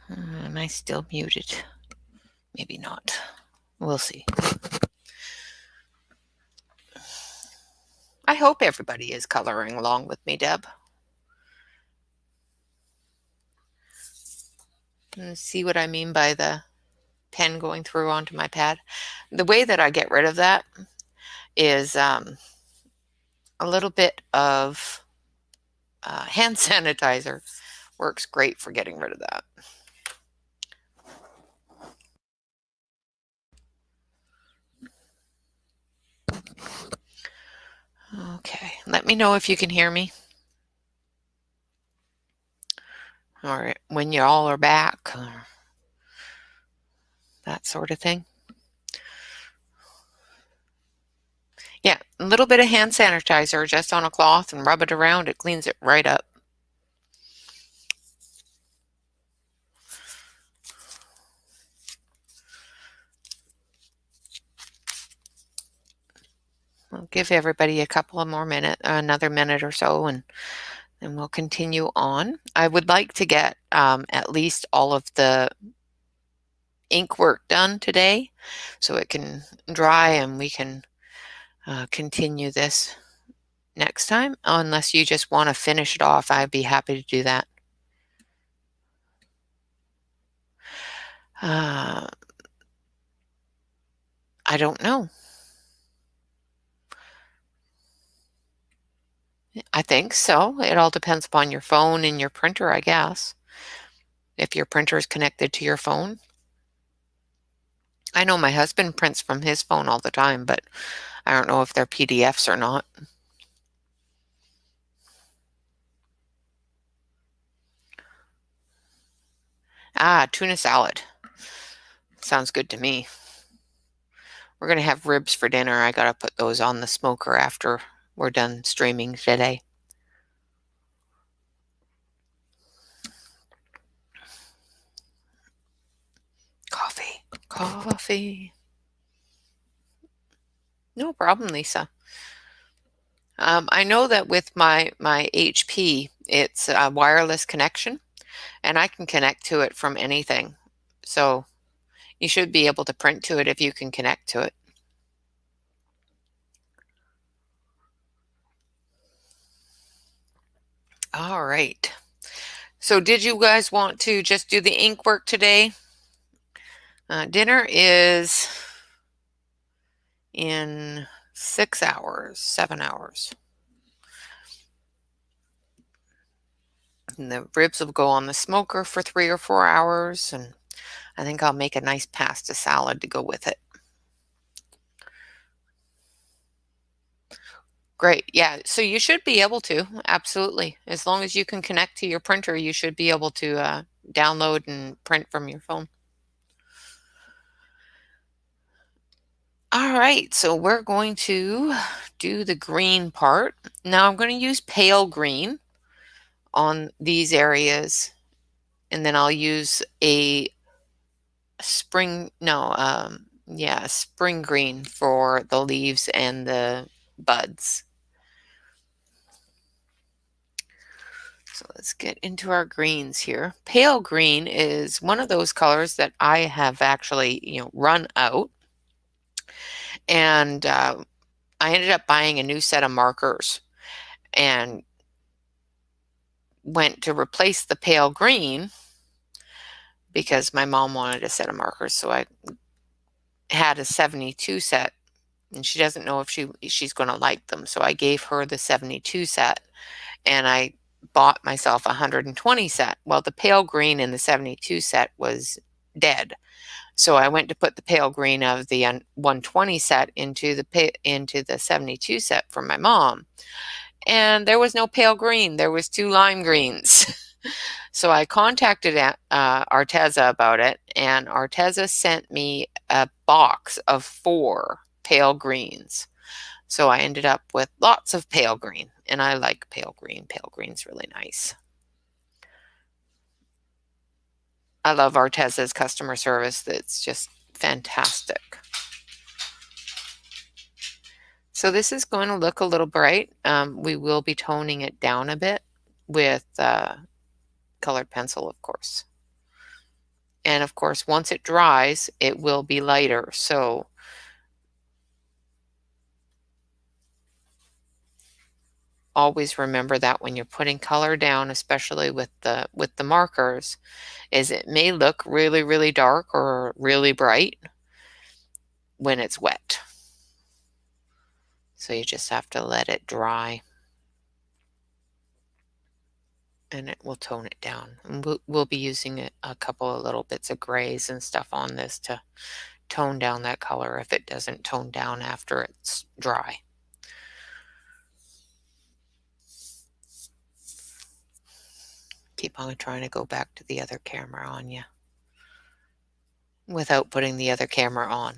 Am I still muted? Maybe not. We'll see. I hope everybody is coloring along with me, Deb. See what I mean by the pen going through onto my pad? The way that I get rid of that is a little bit of hand sanitizer works great for getting rid of that. Okay, let me know if you can hear me, or when you all are back, or that sort of thing. Yeah, a little bit of hand sanitizer just on a cloth and rub it around. It cleans it right up. I'll give everybody a couple of more minutes, another minute or so, and then we'll continue on. I would like to get at least all of the ink work done today so it can dry and we can continue this next time. Unless you just want to finish it off, I'd be happy to do that. I don't know. I think so. It all depends upon your phone and your printer, I guess. If your printer is connected to your phone. I know my husband prints from his phone all the time, but I don't know if they're PDFs or not. Tuna salad. Sounds good to me. We're going to have ribs for dinner. I got to put those on the smoker after we're done streaming today. Coffee. No problem, Lisa. I know that with my HP, it's a wireless connection, and I can connect to it from anything. So you should be able to print to it if you can connect to it. All right. So did you guys want to just do the ink work today? Dinner is in 6 hours, 7 hours. And the ribs will go on the smoker for 3 or 4 hours, and I think I'll make a nice pasta salad to go with it. Great. Yeah. So you should be able to, absolutely. As long as you can connect to your printer, you should be able to download and print from your phone. All right. So we're going to do the green part. Now I'm going to use pale green on these areas, and then I'll use a spring green for the leaves and the buds. So let's get into our greens here. Pale green is one of those colors that I have actually run out, and I ended up buying a new set of markers and went to replace the pale green because my mom wanted a set of markers. So I had a 72 set, and she doesn't know if she's going to like them. So I gave her the 72 set, and I bought myself a 120 set. Well, the pale green in the 72 set was dead. So I went to put the pale green of the 120 set into the 72 set for my mom. And there was no pale green. There was 2 lime greens. So I contacted Arteza about it, and Arteza sent me a box of 4 pale greens. So I ended up with lots of pale green, and I like pale green. Pale green's really nice. I love Arteza's customer service. It's just fantastic. So this is going to look a little bright. We will be toning it down a bit with colored pencil, of course. And of course, once it dries, it will be lighter. So always remember that when you're putting color down, especially with the markers, is it may look really, really dark or really bright when it's wet. So you just have to let it dry. and it will tone it down. And we'll be using a couple of little bits of grays and stuff on this to tone down that color if it doesn't tone down after it's dry. Keep on trying to go back to the other camera on you without putting the other camera on.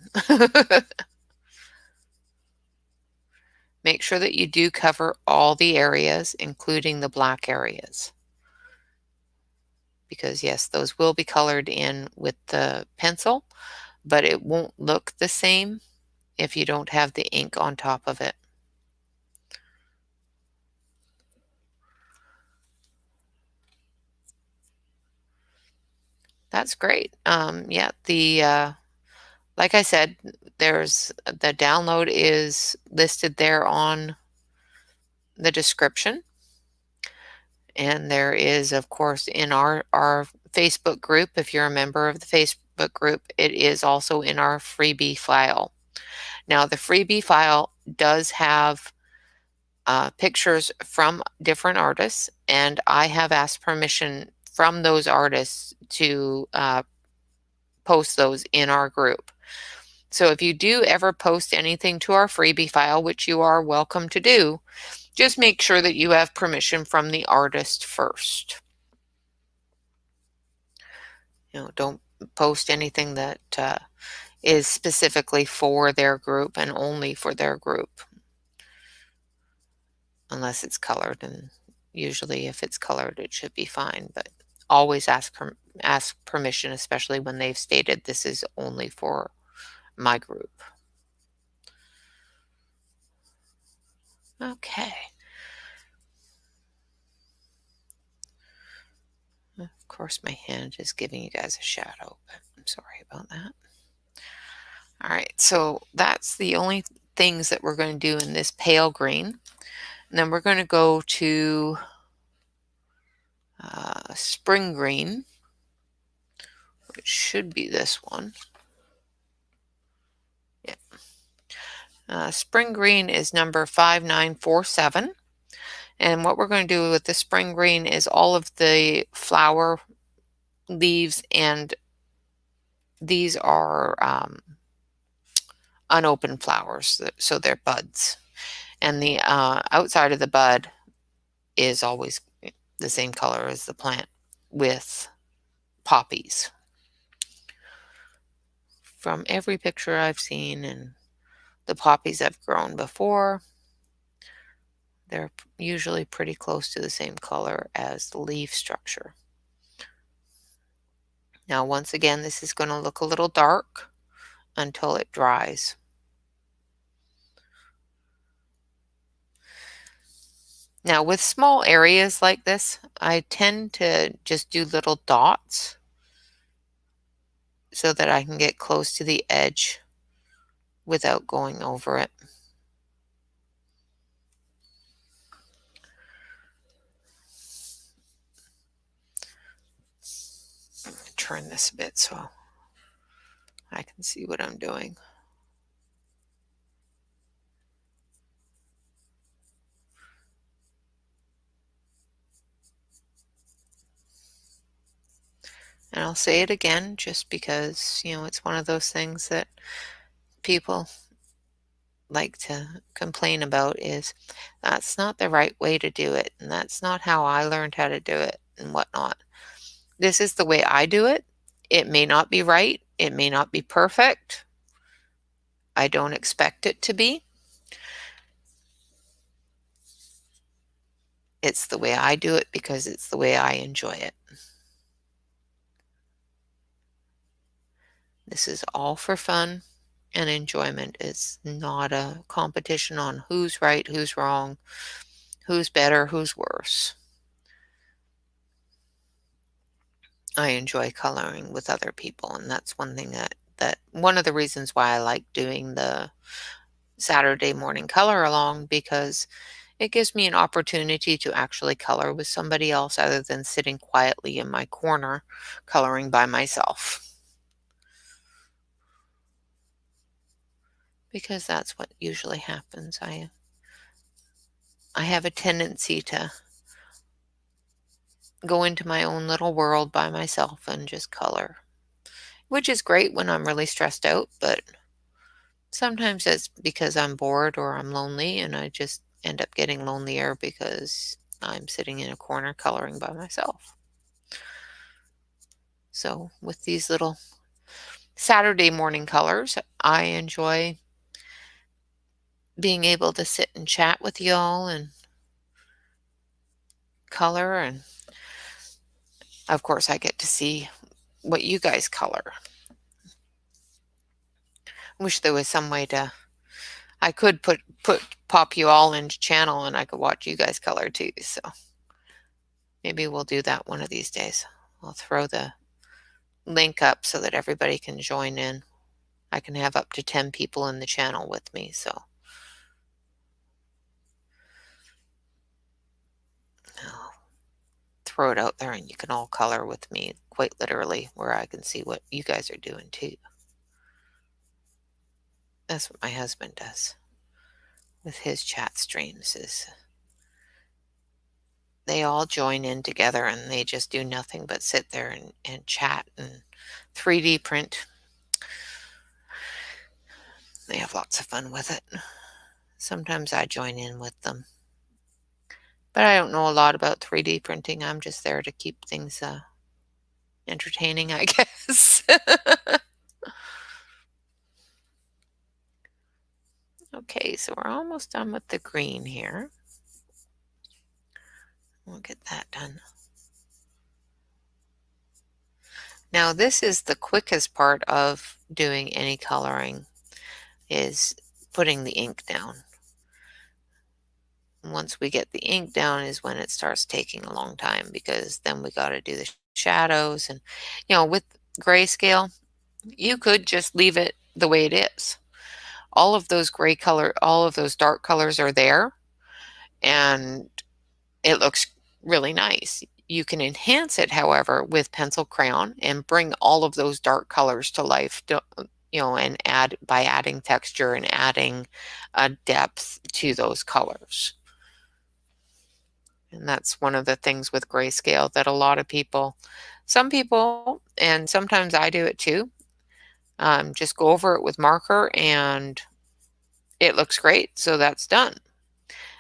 Make sure that you do cover all the areas, including the black areas. Because yes, those will be colored in with the pencil, but it won't look the same if you don't have the ink on top of it. That's great. Yeah, like I said, there's the download is listed there on the description. And there is, of course, in our Facebook group, if you're a member of the Facebook group, it is also in our freebie file. Now, the freebie file does have pictures from different artists, and I have asked permission from those artists to post those in our group. So if you do ever post anything to our freebie file, which you are welcome to do, just make sure that you have permission from the artist first. Don't post anything that is specifically for their group and only for their group, unless it's colored. And usually if it's colored, it should be fine, but always ask permission, especially when they've stated this is only for my group. Okay. Of course, my hand is giving you guys a shadow, but I'm sorry about that. All right, so that's the only things that we're going to do in this pale green. And then we're going to go to spring green, which should be this one. Yeah. Spring green is number 5947. And what we're going to do with the spring green is all of the flower leaves, and these are unopened flowers, so they're buds. And the outside of the bud is always the same color as the plant with poppies. From every picture I've seen and the poppies I've grown before, they're usually pretty close to the same color as the leaf structure. Now, once again, this is going to look a little dark until it dries. Now, with small areas like this, I tend to just do little dots so that I can get close to the edge without going over it. I'm going to turn this a bit so I can see what I'm doing. And I'll say it again just because, it's one of those things that people like to complain about is that's not the right way to do it, and that's not how I learned how to do it and whatnot. This is the way I do it. It may not be right. It may not be perfect. I don't expect it to be. It's the way I do it because it's the way I enjoy it. This is all for fun and enjoyment. It's not a competition on who's right, who's wrong, who's better, who's worse. I enjoy coloring with other people, and that's one thing that one of the reasons why I like doing the Saturday morning color along, because it gives me an opportunity to actually color with somebody else other than sitting quietly in my corner coloring by myself. Because that's what usually happens. I have a tendency to go into my own little world by myself and just color, which is great when I'm really stressed out, but sometimes it's because I'm bored or I'm lonely, and I just end up getting lonelier because I'm sitting in a corner coloring by myself. So with these little Saturday morning colors, I enjoy being able to sit and chat with y'all and color, and of course I get to see what you guys color. Wish there was some way to I could pop you all into channel and I could watch you guys color too. So maybe we'll do that one of these days. I'll throw the link up so that everybody can join in. I can have up to 10 people in the channel with me, so I'll throw it out there and you can all color with me, quite literally, where I can see what you guys are doing too. That's what my husband does with his chat streams, is they all join in together and they just do nothing but sit there and chat and 3D print. They have lots of fun with it. Sometimes I join in with them. But I don't know a lot about 3D printing. I'm just there to keep things entertaining, I guess. Okay, so we're almost done with the green here. We'll get that done. Now this is the quickest part of doing any coloring, is putting the ink down. Once we get the ink down is when it starts taking a long time, because then we got to do the shadows. And with grayscale, you could just leave it the way it is. All of those gray color, all of those dark colors are there, and it looks really nice. You can enhance it, however, with pencil crayon and bring all of those dark colors to life, and add by adding texture and adding a depth to those colors. And that's one of the things with grayscale that a lot of people, some people, and sometimes I do it too, just go over it with marker and it looks great. So that's done.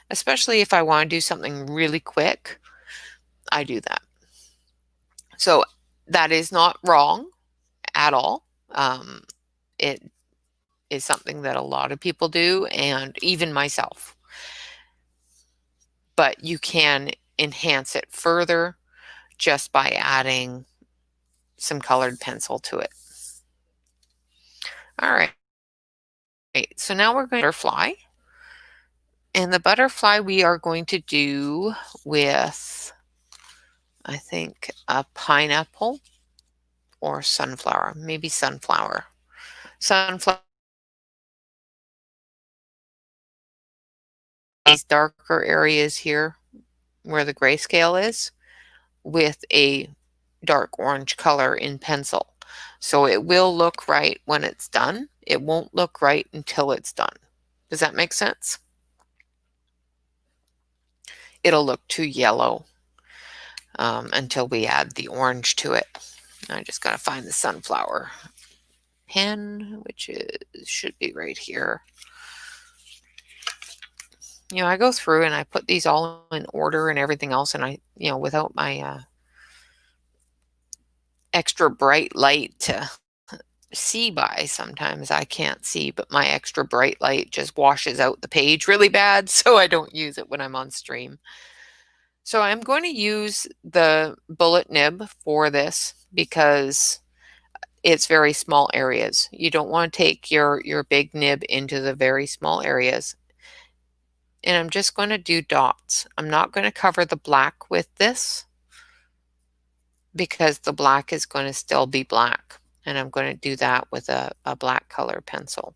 Especially if I want to do something really quick, I do that. So that is not wrong at all. It is something that a lot of people do, and even myself. But you can enhance it further just by adding some colored pencil to it. All right. So now we're going to butterfly. And the butterfly we are going to do with, I think, a pineapple or sunflower, maybe sunflower. Sunflower. These darker areas here where the grayscale is, with a dark orange color in pencil. So it will look right when it's done. It won't look right until it's done. Does that make sense? It'll look too yellow until we add the orange to it. I just got to find the sunflower pen, which should be right here. I go through and I put these all in order and everything else, and I, without my extra bright light to see by, sometimes I can't see, but my extra bright light just washes out the page really bad, so I don't use it when I'm on stream. So I'm going to use the bullet nib for this because it's very small areas. You don't want to take your big nib into the very small areas. And I'm just going to do dots. I'm not going to cover the black with this because the black is going to still be black. And I'm going to do that with a black color pencil.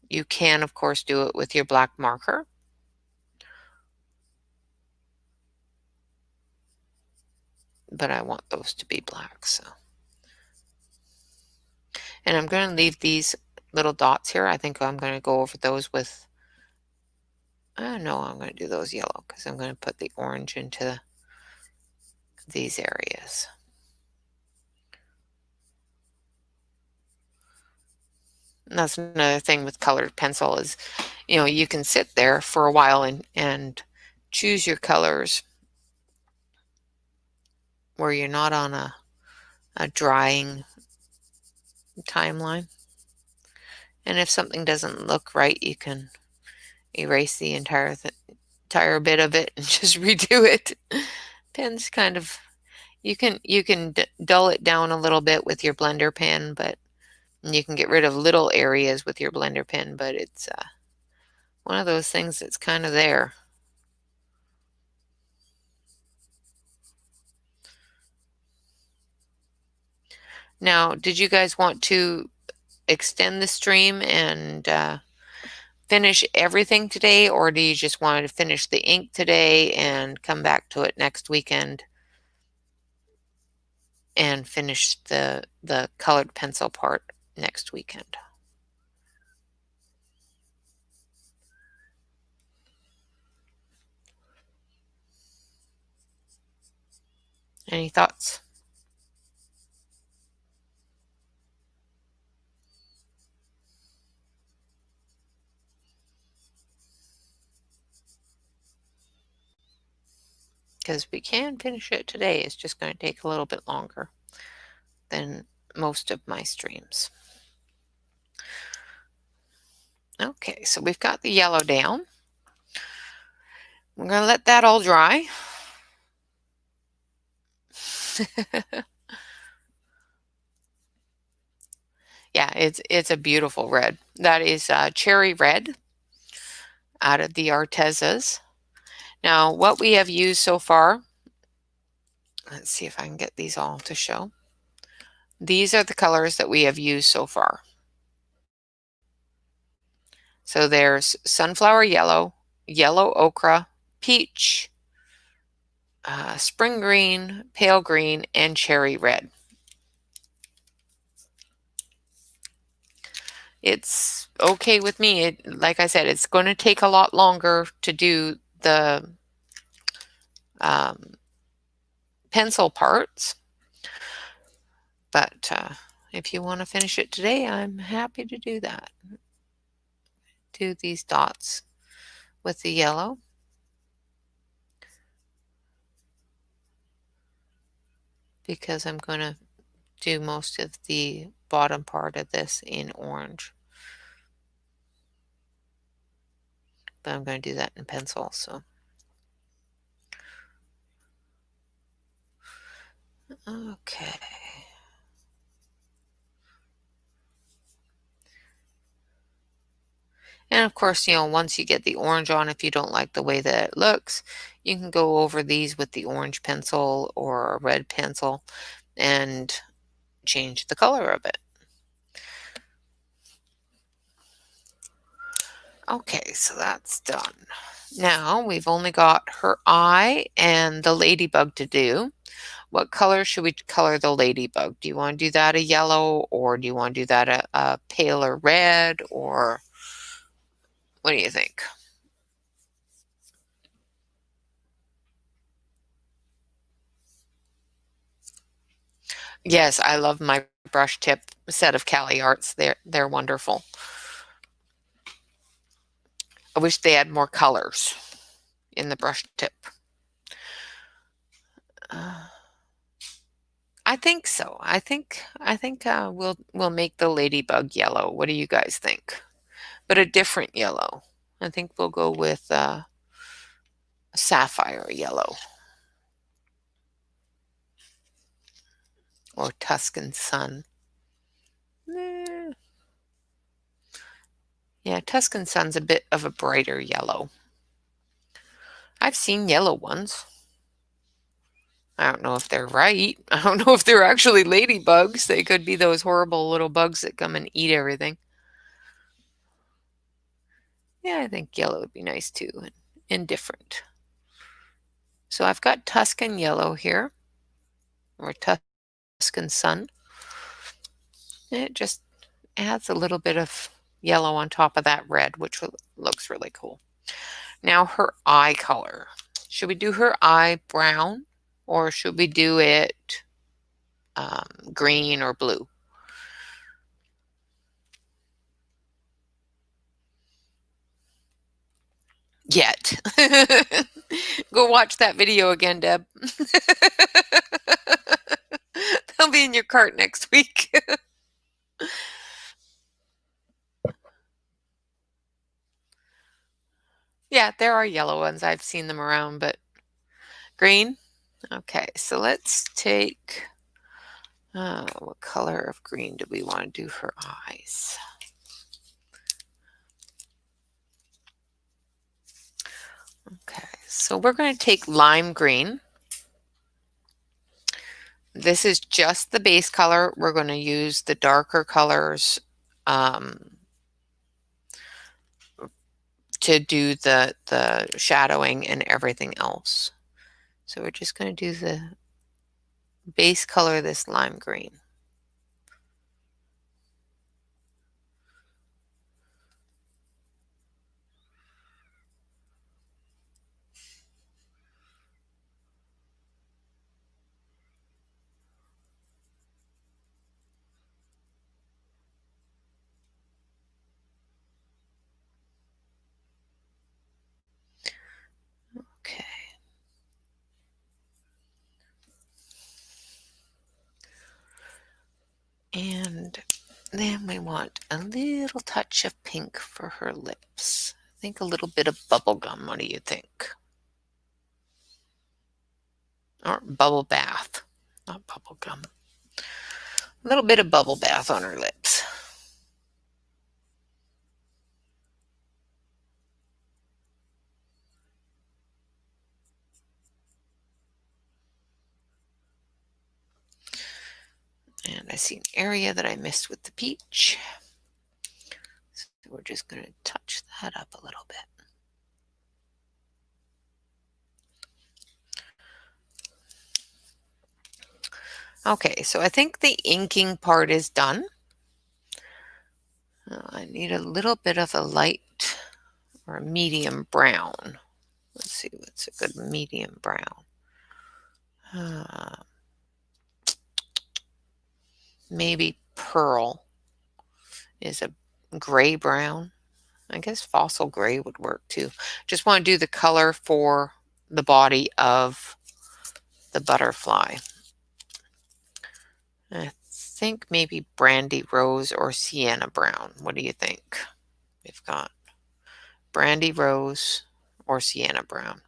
You can, of course, do it with your black marker. But I want those to be black, so. And I'm going to leave these little dots here. I think I'm going to go over those with, I don't know, I'm going to do those yellow because I'm going to put the orange into these areas. And that's another thing with colored pencil is, you know, you can sit there for a while and choose your colors where you're not on a drying timeline. And if something doesn't look right, you can erase the entire bit of it and just redo it. Pens kind of, you can dull it down a little bit with your blender pen, but you can get rid of little areas with your blender pen, but it's one of those things that's kind of there. Now, did you guys want to extend the stream and finish everything today, or do you just want to finish the ink today and come back to it next weekend and finish the colored pencil part next weekend? Any thoughts? Because we can finish it today. It's just going to take a little bit longer than most of my streams. Okay, so we've got the yellow down. We're going to let that all dry. Yeah, it's a beautiful red. That is cherry red out of the Artezas. Now, what we have used so far, let's see if I can get these all to show. These are the colors that we have used so far. So there's sunflower yellow, yellow ochre, peach, spring green, pale green, and cherry red. It's okay with me. Like I said, it's going to take a lot longer to do the pencil parts, but if you want to finish it today, I'm happy to do that. Do these dots with the yellow. Because I'm going to do most of the bottom part of this in orange. But I'm going to do that in pencil, so. Okay. And of course, you know, once you get the orange on, if you don't like the way that it looks, you can go over these with the orange pencil or a red pencil and change the color of it. Okay, so that's done. Now we've only got her eye and the ladybug to do. What color should we color the ladybug? Do you want to do that a yellow, or do you want to do that a paler red, or what do you think? Yes, I love my brush tip set of Cali Arts. They're wonderful. I wish they had more colors in the brush tip. I think so. I think we'll make the ladybug yellow. What do you guys think? But a different yellow. I think we'll go with sapphire yellow or Tuscan sun. Yeah, Tuscan sun's a bit of a brighter yellow. I've seen yellow ones. I don't know if they're right. I don't know if they're actually ladybugs. They could be those horrible little bugs that come and eat everything. Yeah, I think yellow would be nice too, and different. So I've got Tuscan yellow here, or Tuscan sun. It just adds a little bit of yellow on top of that red, which looks really cool. Now her eye color. Should we do her eye brown or should we do it green or blue? Yet. Go watch that video again, Deb. They'll be in your cart next week. Yeah, there are yellow ones. I've seen them around, but green? Okay, so let's take, what color of green do we want to do her eyes? Okay, so we're going to take lime green. This is just the base color. We're going to use the darker colors to do the shadowing and everything else. So we're just going to do the base color, this lime green. Okay. And then we want a little touch of pink for her lips. I think a little bit of bubble gum. What do you think? Or bubble bath, not bubble gum. A little bit of bubble bath on her lips. And I see an area that I missed with the peach. So we're just going to touch that up a little bit. Okay, so I think the inking part is done. I need a little bit of a light or a medium brown. Let's see what's a good medium brown. Maybe pearl is a gray brown. I guess fossil gray would work too. Just want to do the color for the body of the butterfly. I think maybe brandy rose or sienna brown. What do you think? We've got brandy rose or sienna brown.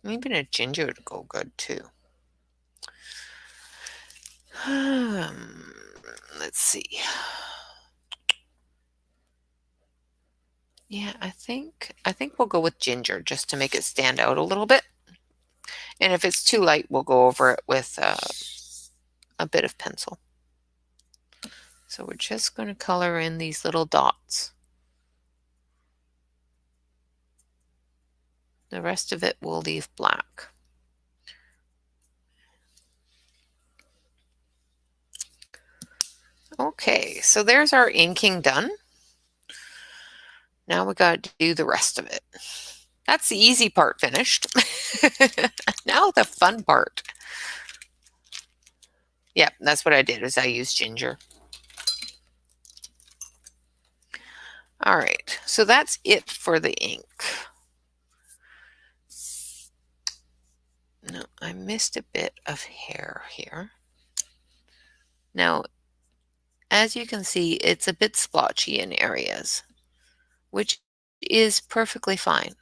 Even a ginger would go good too. Let's see. Yeah, I think we'll go with ginger just to make it stand out a little bit. And if it's too light, we'll go over it with a bit of pencil. So we're just going to color in these little dots. The rest of it we'll leave black. Okay, so there's our inking done. Now we got to do the rest of it. That's the easy part finished. Now the fun part. Yep, that's what I did, is I used ginger. All right, so that's it for the ink. No, I missed a bit of hair here. Now, as you can see, it's a bit splotchy in areas, which is perfectly fine.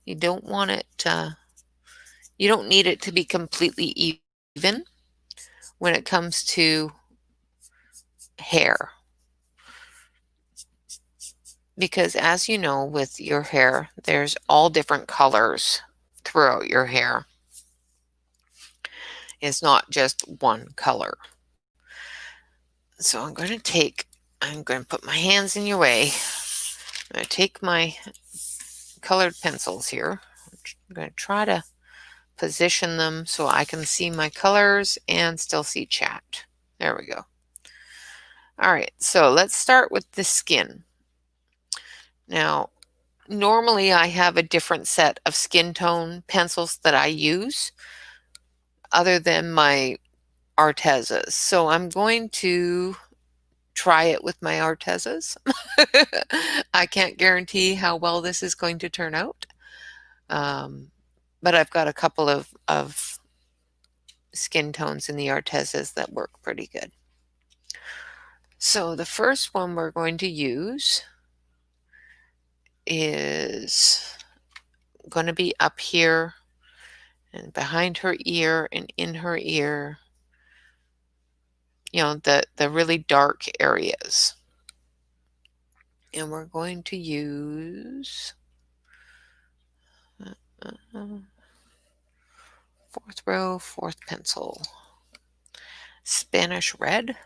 You don't want it, you don't need it to be completely even when it comes to hair. Because as you know, with your hair, there's all different colors throughout your hair. It's not just one color. So I'm going to put my hands in your way. I'm going to take my colored pencils here. I'm going to try to position them so I can see my colors and still see chat. There we go. All right, so let's start with the skin. Now, Normally I have a different set of skin tone pencils that I use other than my Artezas. So I'm going to try it with my Artezas. I can't guarantee how well this is going to turn out. But I've got a couple of skin tones in the Artezas that work pretty good. So the first one we're going to use is going to be up here and behind her ear and in her ear, you know, the really dark areas. And we're going to use fourth row, fourth pencil, Spanish red.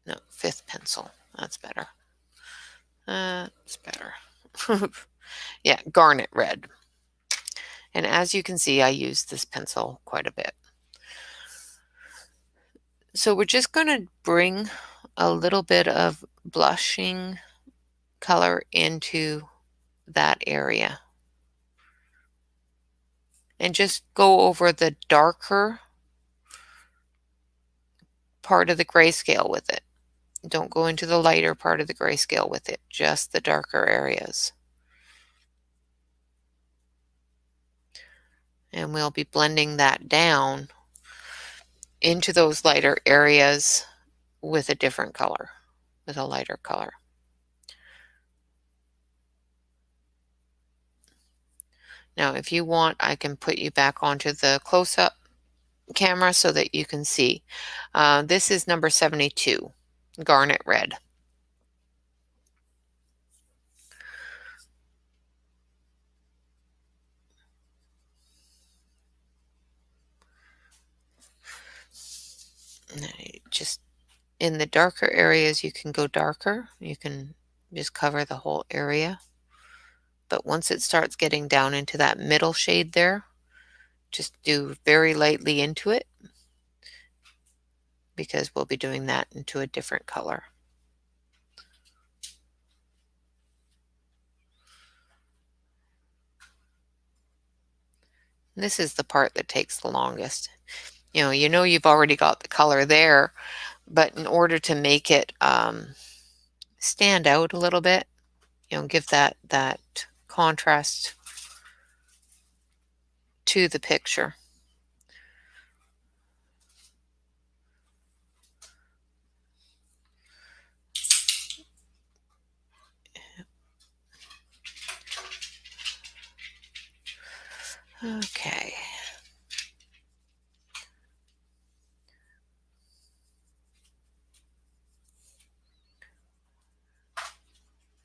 No, fifth pencil. That's better. It's better. Yeah, garnet red. And as you can see, I use this pencil quite a bit. So we're just going to bring a little bit of blushing color into that area. And just go over the darker part of the grayscale with it. Don't go into the lighter part of the grayscale with it, just the darker areas. And we'll be blending that down into those lighter areas with a different color, with a lighter color. Now, if you want, I can put you back onto the close-up camera so that you can see. This is number 72, garnet red. Just in the darker areas, you can go darker. You can just cover the whole area. But once it starts getting down into that middle shade there, just do very lightly into it, because we'll be doing that into a different color. This is the part that takes the longest. You know you've already got the color there, but in order to make it stand out a little bit, give that contrast to the picture. Okay.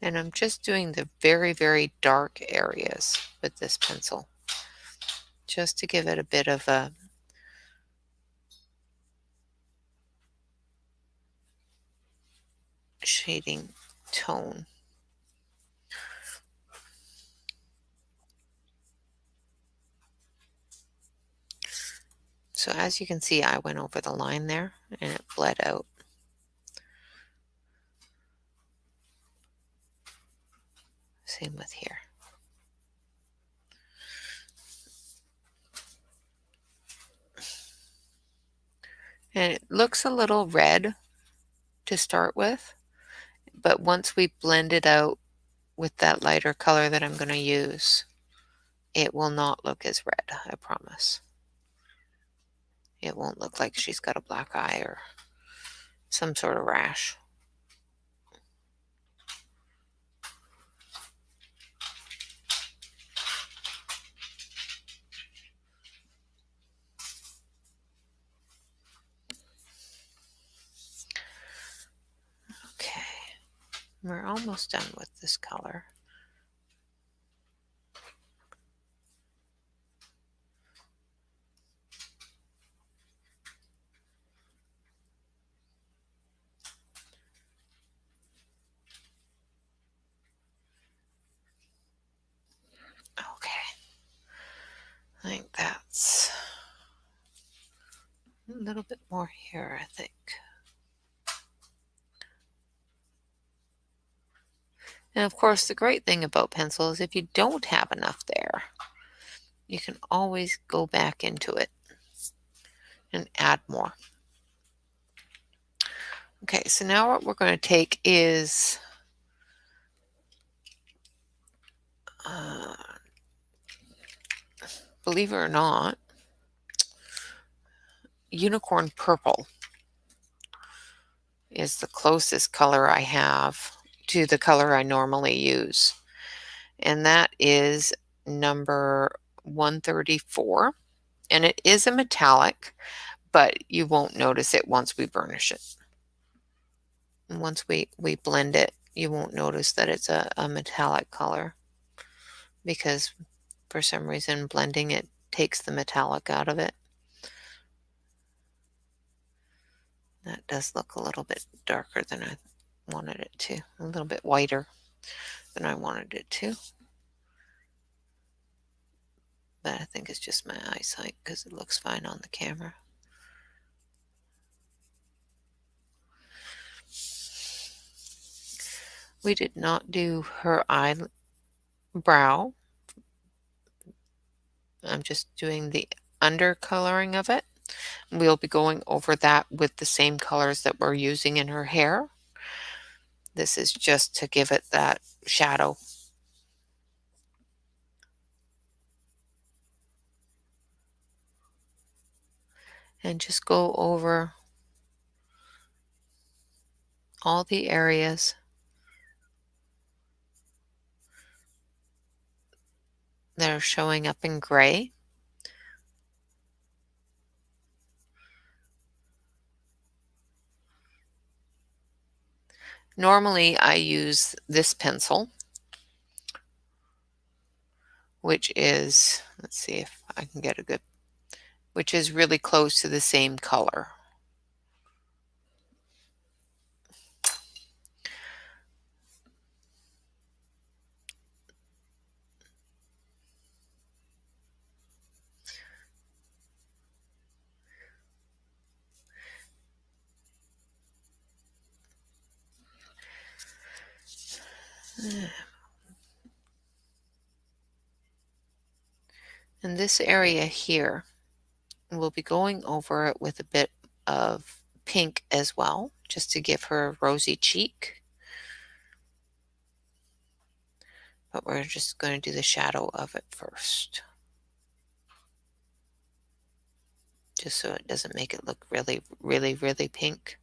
And I'm just doing the very, very dark areas with this pencil, just to give it a bit of a shading tone. So as you can see, I went over the line there and it bled out. Same with here. And it looks a little red to start with, but once we blend it out with that lighter color that I'm going to use, it will not look as red, I promise. It won't look like she's got a black eye or some sort of rash. Okay, we're almost done with this color. Okay, I think that's a little bit more here, I think. And of course, the great thing about pencil is if you don't have enough there, you can always go back into it and add more. Okay, so now what we're going to take is believe it or not, unicorn purple is the closest color I have to the color I normally use. And that is number 134. And it is a metallic, but you won't notice it once we burnish it. And once we blend it, you won't notice that it's a metallic color, because for some reason blending it takes the metallic out of it. That does look a little bit darker than I wanted it to, a little bit whiter than I wanted it to. But I think it's just my eyesight because it looks fine on the camera. We did not do her eyebrow. I'm just doing the undercoloring of it. We'll be going over that with the same colors that we're using in her hair. This is just to give it that shadow. And just go over all the areas that are showing up in gray. Normally I use this pencil, which is, let's see if I can get a good, which is really close to the same color. And this area here, we'll be going over it with a bit of pink as well, just to give her a rosy cheek. But we're just going to do the shadow of it first, just so it doesn't make it look really, really, really pink.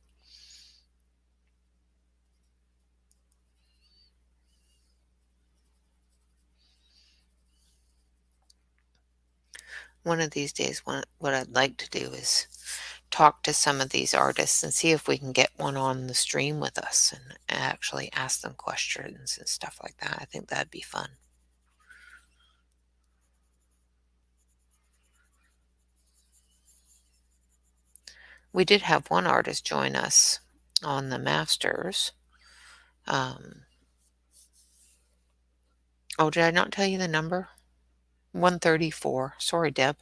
One of these days, what I'd like to do is talk to some of these artists and see if we can get one on the stream with us and actually ask them questions and stuff like that. I think that'd be fun. We did have one artist join us on the masters. Oh, did I not tell you the number? 134. Sorry, Deb.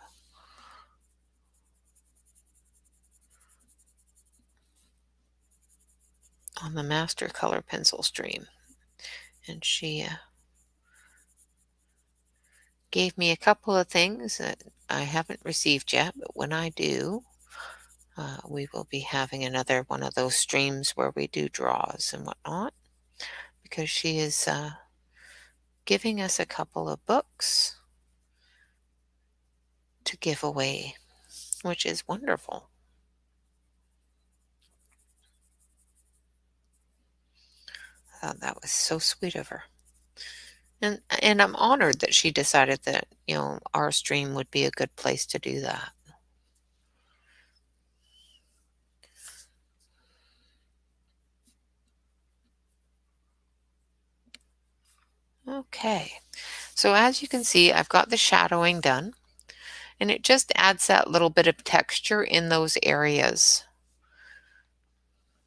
On the master color pencil stream. And she gave me a couple of things that I haven't received yet, but when I do, we will be having another one of those streams where we do draws and whatnot, because she is giving us a couple of books to give away, which is wonderful. I thought that was so sweet of her. And I'm honored that she decided that, our stream would be a good place to do that. Okay, so as you can see, I've got the shadowing done, and it just adds that little bit of texture in those areas.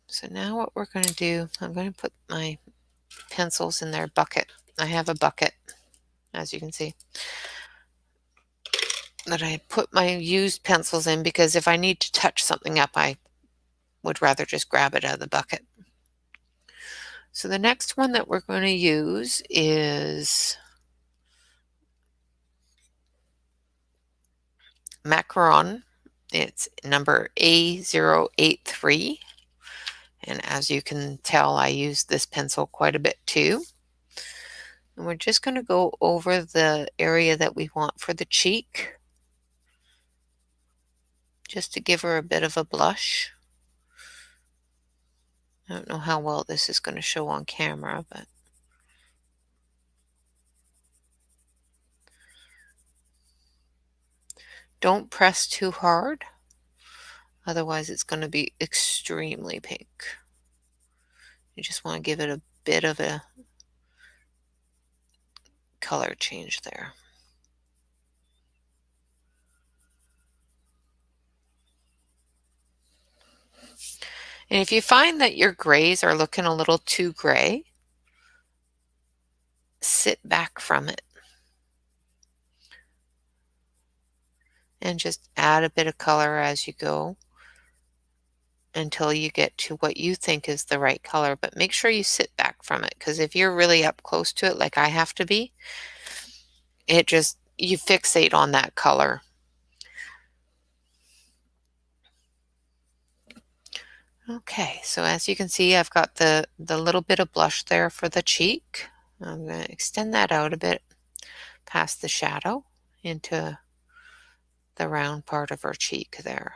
So now what we're going to do, I'm going to put my pencils in their bucket. I have a bucket, as you can see, that I put my used pencils in, because if I need to touch something up, I would rather just grab it out of the bucket. So the next one that we're going to use is macaron. It's number A083. And as you can tell, I use this pencil quite a bit too. And we're just going to go over the area that we want for the cheek, just to give her a bit of a blush. I don't know how well this is going to show on camera, but don't press too hard, otherwise it's going to be extremely pink. You just want to give it a bit of a color change there. And if you find that your grays are looking a little too gray, sit back from it and just add a bit of color as you go until you get to what you think is the right color. But make sure you sit back from it, because if you're really up close to it like I have to be, you fixate on that color. Okay, so as you can see, I've got the little bit of blush there for the cheek. I'm going to extend that out a bit past the shadow into the round part of her cheek there.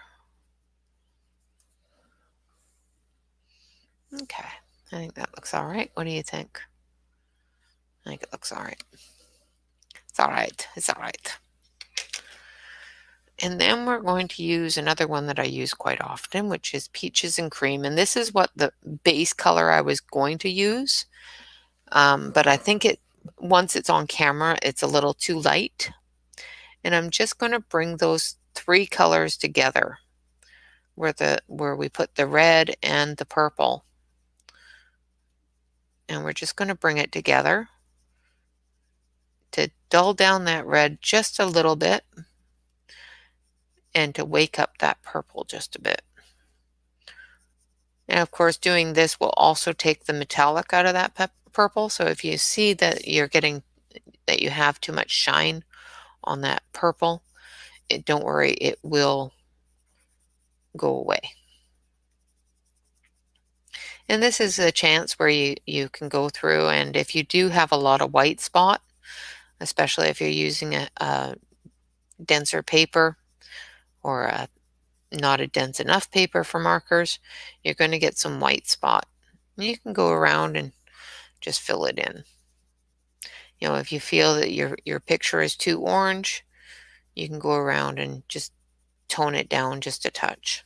Okay, I think that looks all right. What do you think? I think it looks all right. It's all right. It's all right. And then we're going to use another one that I use quite often, which is Peaches and Cream. And this is what the base color I was going to use. But I think once it's on camera, it's a little too light. And I'm just going to bring those three colors together where we put the red and the purple. And we're just going to bring it together to dull down that red just a little bit and to wake up that purple just a bit. And of course, doing this will also take the metallic out of that purple. So if you see that you have too much shine on that purple, don't worry, it will go away. And this is a chance where you can go through, and if you do have a lot of white spot, especially if you're using a denser paper or not a dense enough paper for markers, you're going to get some white spot. You can go around and just fill it in. You know, if you feel that your picture is too orange, you can go around and just tone it down just a touch.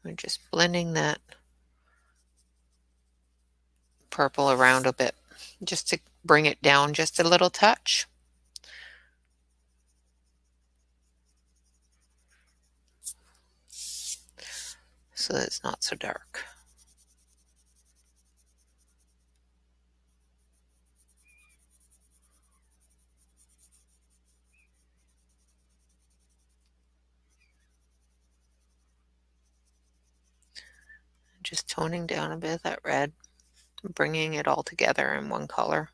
We're just blending that purple around a bit, just to bring it down just a little touch. So that it's not so dark. Just toning down a bit of that red, bringing it all together in one color.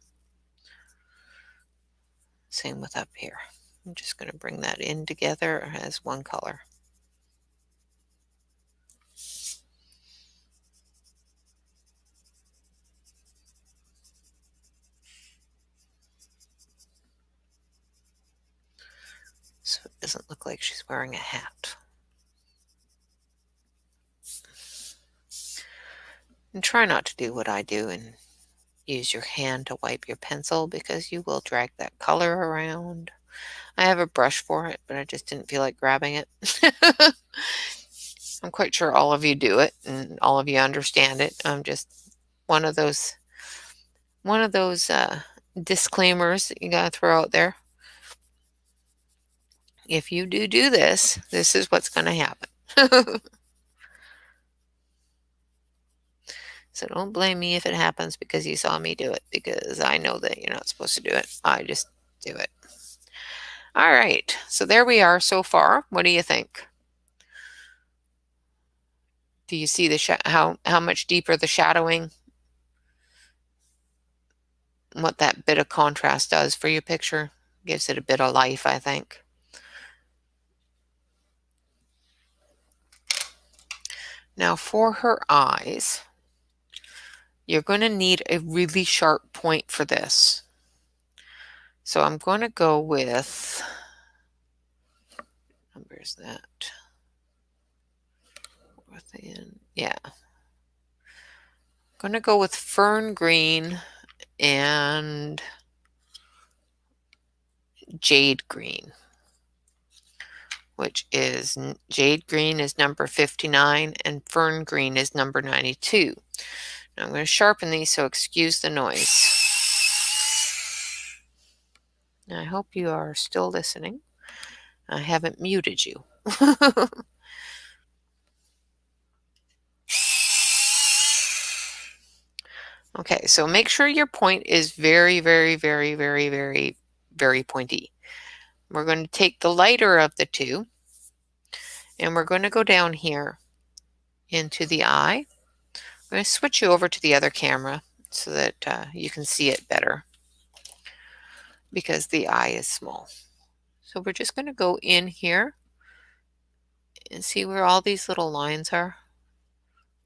Same with up here. I'm just going to bring that in together as one color. So it doesn't look like she's wearing a hat. And try not to do what I do and use your hand to wipe your pencil, because you will drag that color around. I have a brush for it, but I just didn't feel like grabbing it. I'm quite sure all of you do it and all of you understand it. I'm just one of those disclaimers that you gotta throw out there. If you do this, this is what's going to happen. So don't blame me if it happens because you saw me do it, because I know that you're not supposed to do it. I just do it. All right, so there we are so far. What do you think? Do you see the how much deeper the shadowing, what that bit of contrast does for your picture? Gives it a bit of life, I think. Now for her eyes, you're going to need a really sharp point for this. So I'm going to go with, where's that? Within, yeah. I'm going to go with fern green and jade green, which is jade green is number 59 and fern green is number 92. Now I'm going to sharpen these, so excuse the noise. I hope you are still listening. I haven't muted you. Okay, so make sure your point is very, very, very, very, very, very pointy. We're going to take the lighter of the two, and we're going to go down here into the eye. I'm going to switch you over to the other camera so that you can see it better, because the eye is small. So we're just going to go in here and see where all these little lines are.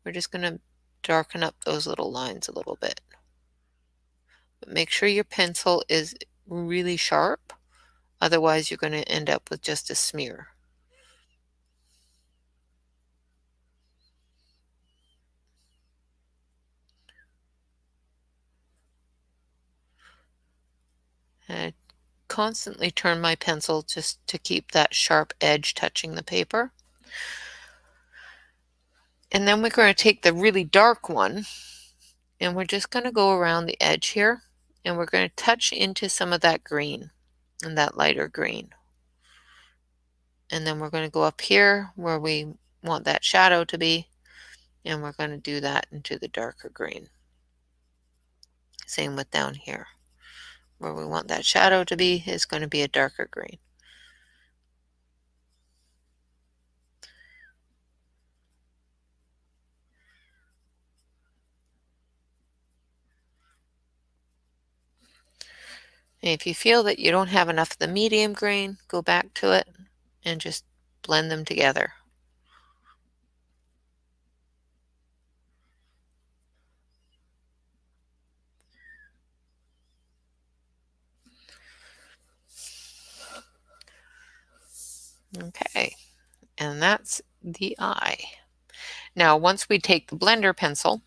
We're just going to darken up those little lines a little bit. But make sure your pencil is really sharp, otherwise you're going to end up with just a smear. And I constantly turn my pencil just to keep that sharp edge touching the paper. And then we're going to take the really dark one, and we're just going to go around the edge here, and we're going to touch into some of that green and that lighter green. And then we're going to go up here where we want that shadow to be, and we're going to do that into the darker green. Same with down here. Where we want that shadow to be is going to be a darker green. And if you feel that you don't have enough of the medium green, go back to it and just blend them together. Okay, and that's the eye. Now, once we take the blender pencil,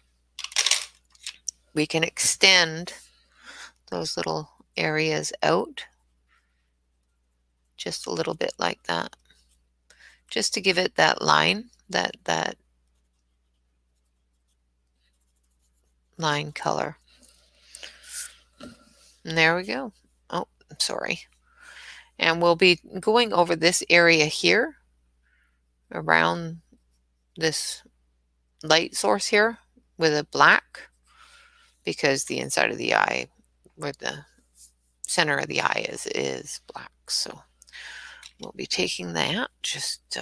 we can extend those little areas out just a little bit like that, just to give it that line, that line color. And there we go. Oh, I'm sorry. And we'll be going over this area here around this light source here with a black, because the inside of the eye, where the center of the eye is black. So we'll be taking that, just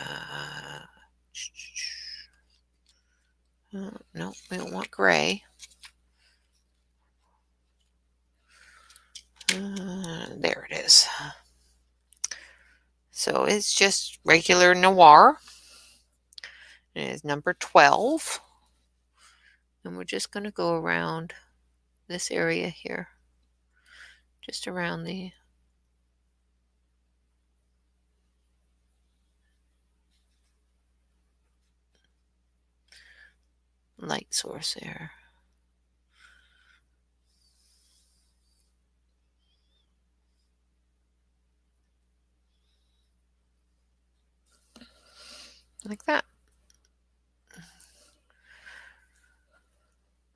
no, we don't want gray. There it is. So it's just regular noir. It is number 12. And we're just going to go around this area here, just around the light source there. Like that.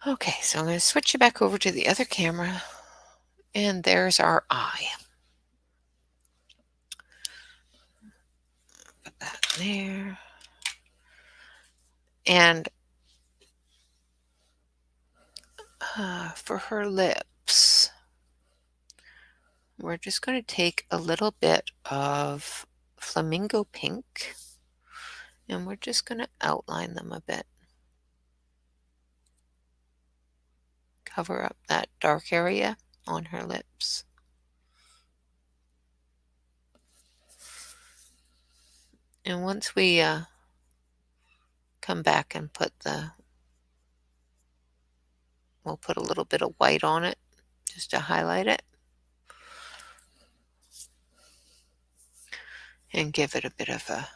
Okay, so I'm going to switch you back over to the other camera, and there's our eye. Put that there. And for her lips, we're just going to take a little bit of flamingo pink and we're just going to outline them a bit. Cover up that dark area on her lips. And once we come back and we'll put a little bit of white on it just to highlight it and give it a bit of a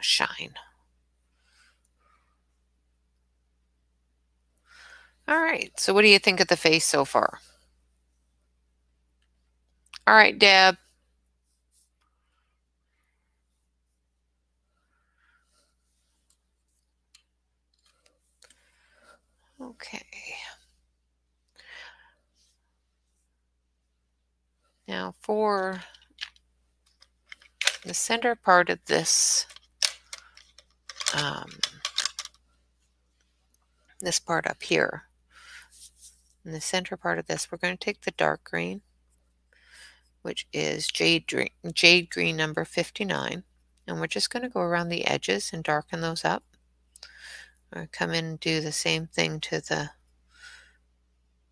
shine. All right, so what do you think of the face so far? All right, Deb. Okay. Now for the center part of this part up here, in the center part of this, we're going to take the dark green, which is jade green number 59, and we're just going to go around the edges and darken those up. Or come in and do the same thing to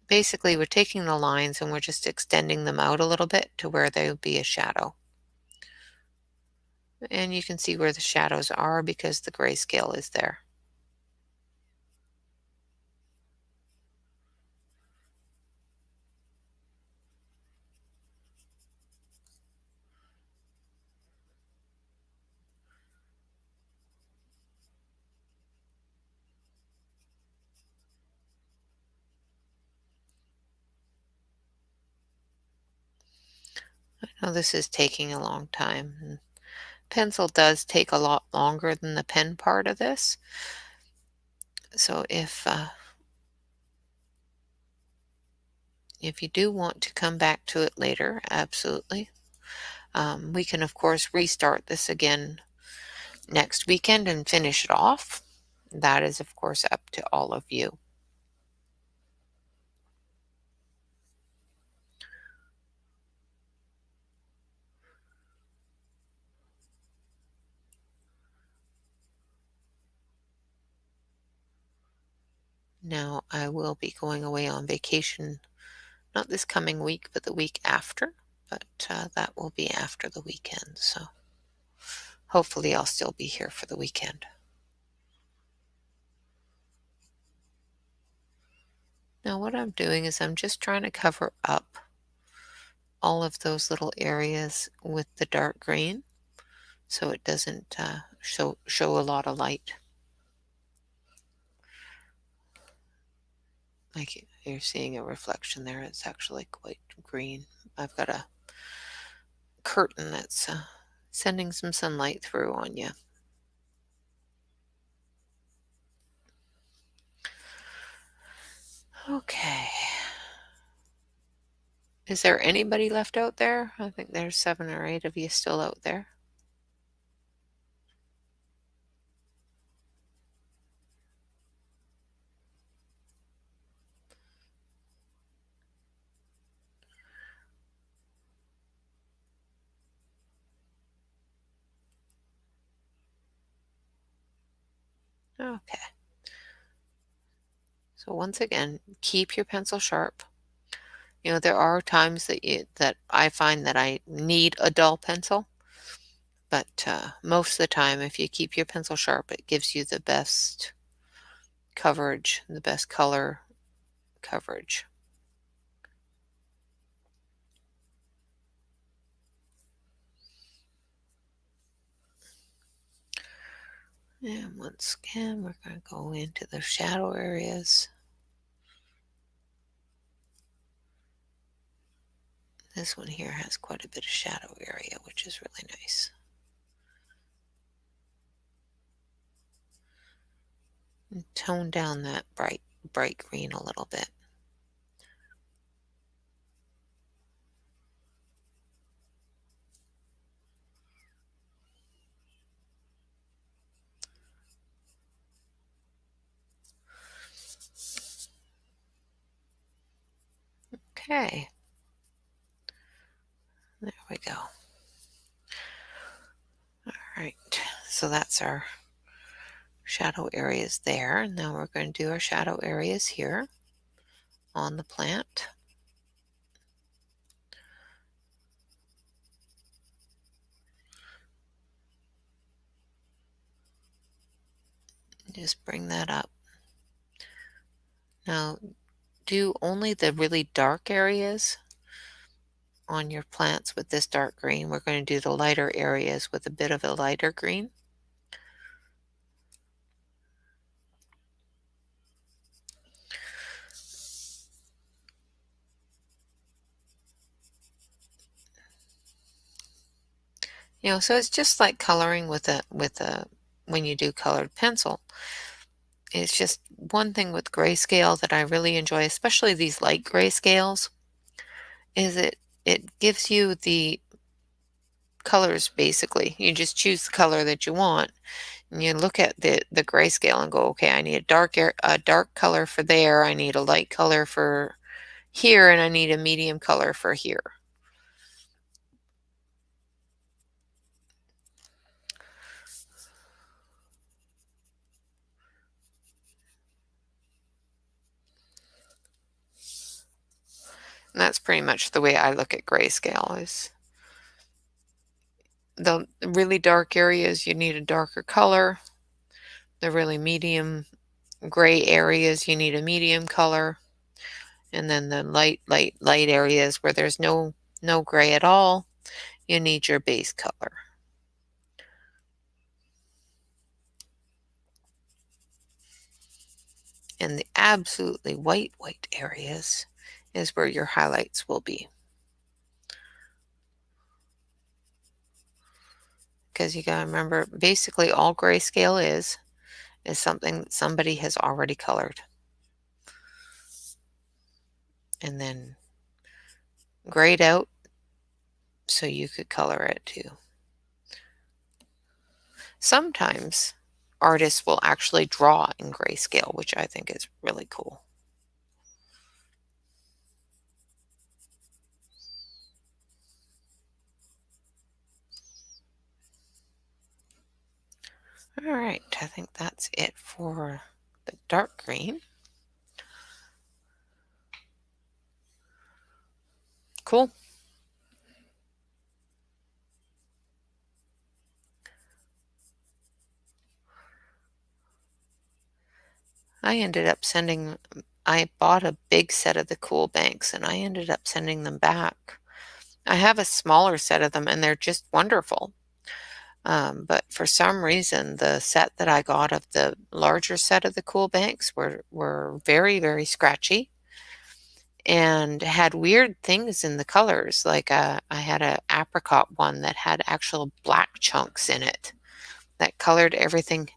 basically we're taking the lines and we're just extending them out a little bit to where there would be a shadow. And you can see where the shadows are because the grayscale is there. I know this is taking a long time. Pencil does take a lot longer than the pen part of this. So if you do want to come back to it later, absolutely. We can, of course, restart this again next weekend and finish it off. That is, of course, up to all of you. Now, I will be going away on vacation, not this coming week, but the week after. But that will be after the weekend. So hopefully I'll still be here for the weekend. Now what I'm doing is I'm just trying to cover up all of those little areas with the dark green so it doesn't show a lot of light. Like you're seeing a reflection there. It's actually quite green. I've got a curtain that's sending some sunlight through on you. Okay. Is there anybody left out there? I think there's 7 or 8 of you still out there. Okay. So once again, keep your pencil sharp. You know, there are times that I find that I need a dull pencil, but most of the time, if you keep your pencil sharp, it gives you the best coverage, the best color coverage. And once again, we're going to go into the shadow areas. This one here has quite a bit of shadow area, which is really nice. And tone down that bright green a little bit. Okay. There we go. All right, so that's our shadow areas there. Now we're going to do our shadow areas here on the plant. Just bring that up. Now do only the really dark areas on your plants with this dark green. We're going to do the lighter areas with a bit of a lighter green. So it's just like coloring with a when you do colored pencil. It's just one thing with grayscale that I really enjoy, especially these light grayscales, is it gives you the colors basically. You just choose the color that you want, and you look at the grayscale and go, okay, I need a dark color for there, I need a light color for here, and I need a medium color for here. And that's pretty much the way I look at grayscale. Is the really dark areas, you need a darker color. The really medium gray areas, you need a medium color. And then the light areas where there's no gray at all, you need your base color. And the absolutely white areas is where your highlights will be. Because you gotta remember, basically all grayscale is something that somebody has already colored and then grayed out so you could color it too. Sometimes artists will actually draw in grayscale, which I think is really cool. All right, I think that's it for the dark green. Cool. I bought a big set of the cool banks and I ended up sending them back. I have a smaller set of them and they're just wonderful. But for some reason, the set that I got of the larger set of the cool banks were very, very scratchy and had weird things in the colors. Like I had a apricot one that had actual black chunks in it that colored everything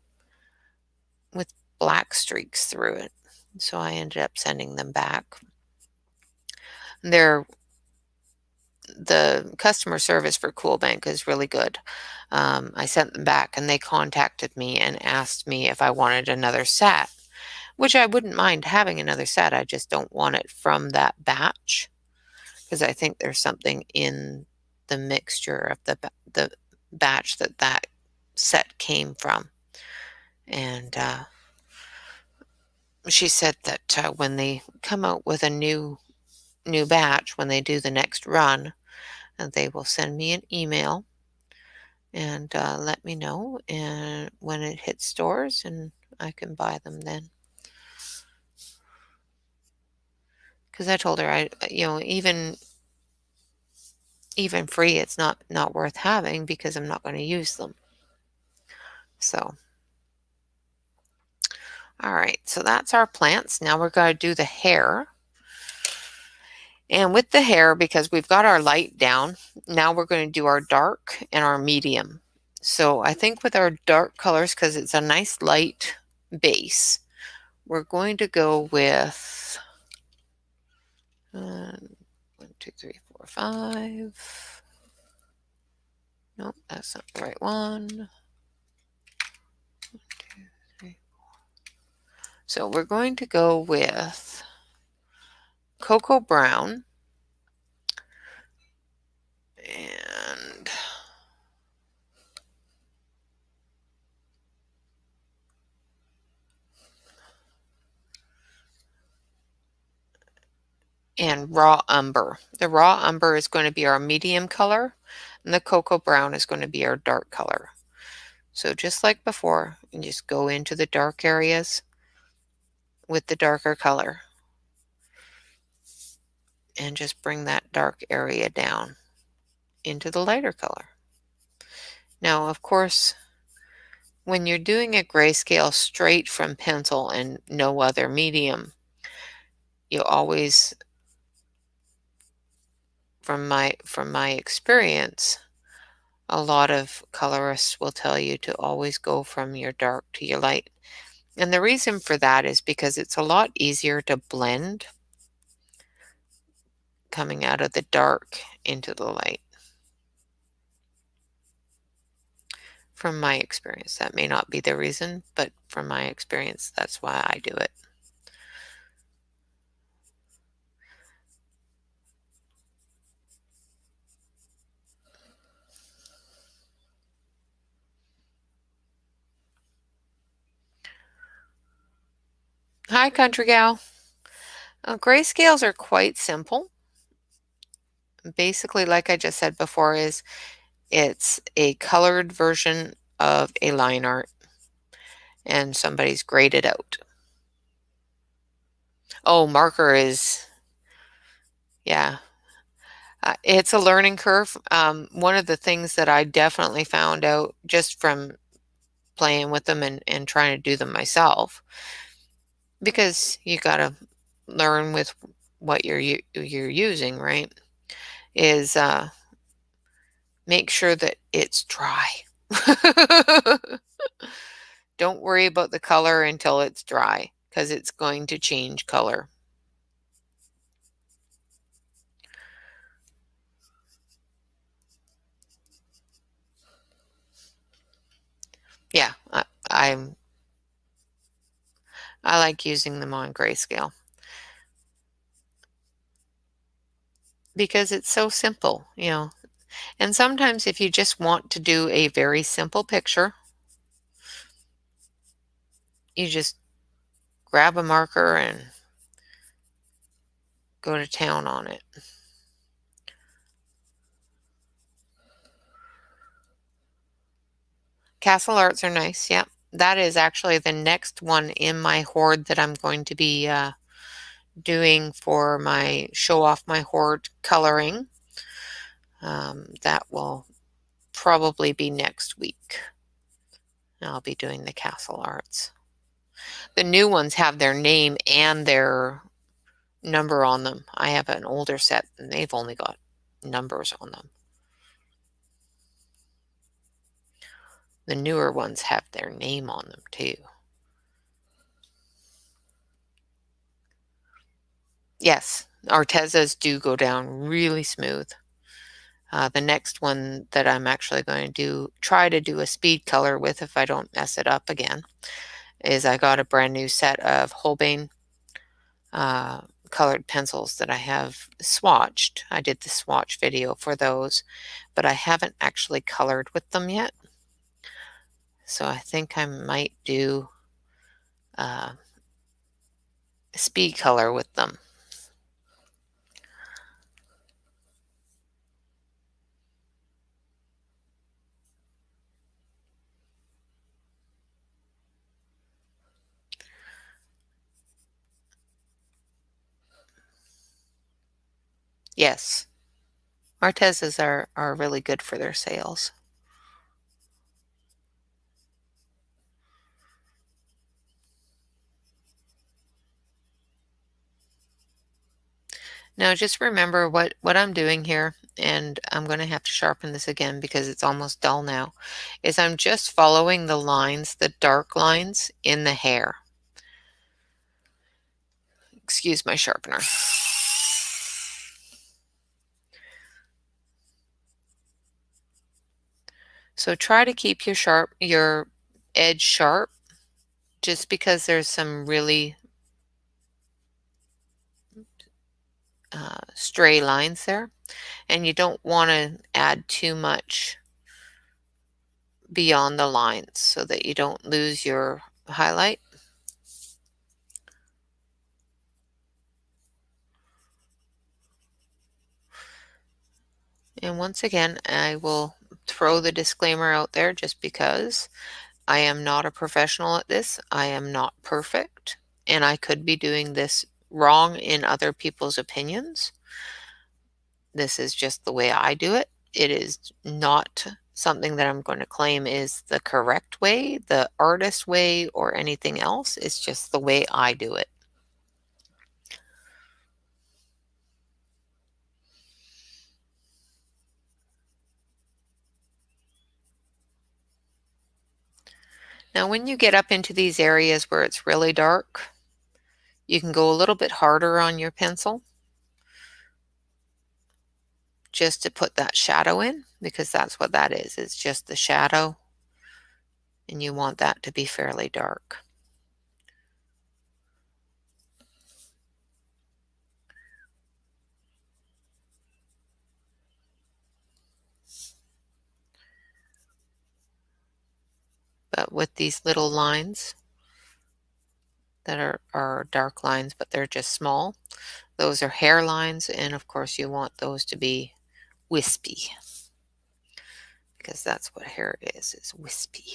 with black streaks through it. So I ended up sending them back. The customer service for Coolbank is really good. I sent them back and they contacted me and asked me if I wanted another set, which I wouldn't mind having another set. I just don't want it from that batch because I think there's something in the mixture of the batch that set came from. And she said that when they come out with a new batch, when they do the next run, they will send me an email and let me know and when it hits stores, and I can buy them then. Because I told her even free, it's not worth having because I'm not going to use them. So, all right, so that's our plants. Now we're going to do the hair. And with the hair, because we've got our light down, now we're going to do our dark and our medium. So I think with our dark colors, because it's a nice light base, we're going to go with 1, 2, 3, 4, 5. Nope, that's not the right one. 1, 2, 3, 4. So we're going to go with cocoa brown and raw umber. The raw umber is going to be our medium color, and the cocoa brown is going to be our dark color. So just like before, you just go into the dark areas with the darker color and just bring that dark area down into the lighter color. Now, of course, when you're doing a grayscale straight from pencil and no other medium, you always, from my experience, a lot of colorists will tell you to always go from your dark to your light. And the reason for that is because it's a lot easier to blend coming out of the dark into the light. From my experience, that may not be the reason, but from my experience, that's why I do it. Hi, country gal. Grayscales are quite simple. Basically, like I just said before, it's a colored version of a line art, and somebody's grayed it out. Oh, marker is, yeah, it's a learning curve. One of the things that I definitely found out just from playing with them and trying to do them myself, because you got to learn with what you're using, right? Is make sure that it's dry. Don't worry about the color until it's dry, because it's going to change color. Yeah, I like using them on grayscale because it's so simple, you know. And sometimes if you just want to do a very simple picture, you just grab a marker and go to town on it. Castle arts are nice, yeah. That is actually the next one in my hoard that I'm going to be doing for my show off my hoard coloring. That will probably be next week. I'll be doing the castle arts. The new ones have their name and their number on them. I have an older set and they've only got numbers on them. The newer ones have their name on them too. Yes, Artezas do go down really smooth. The next one that I'm actually going to try to do a speed color with, if I don't mess it up again, is I got a brand new set of Holbein colored pencils that I have swatched. I did the swatch video for those, but I haven't actually colored with them yet. So I think I might do speed color with them. Yes, Artezas are really good for their sales. Now just remember what I'm doing here, and I'm going to have to sharpen this again because it's almost dull now, is I'm just following the lines, the dark lines in the hair. Excuse my sharpener. So try to keep your edge sharp, just because there's some really stray lines there, and you don't want to add too much beyond the lines so that you don't lose your highlight. And once again, I will throw the disclaimer out there just because I am not a professional at this. I am not perfect, and I could be doing this wrong in other people's opinions. This is just the way I do it. It is not something that I'm going to claim is the correct way, the artist way, or anything else. It's just the way I do it. Now, when you get up into these areas where it's really dark, you can go a little bit harder on your pencil just to put that shadow in, because that's what that is. It's just the shadow, and you want that to be fairly dark. But with these little lines that are dark lines, but they're just small, those are hair lines, and of course you want those to be wispy, because that's what hair is wispy.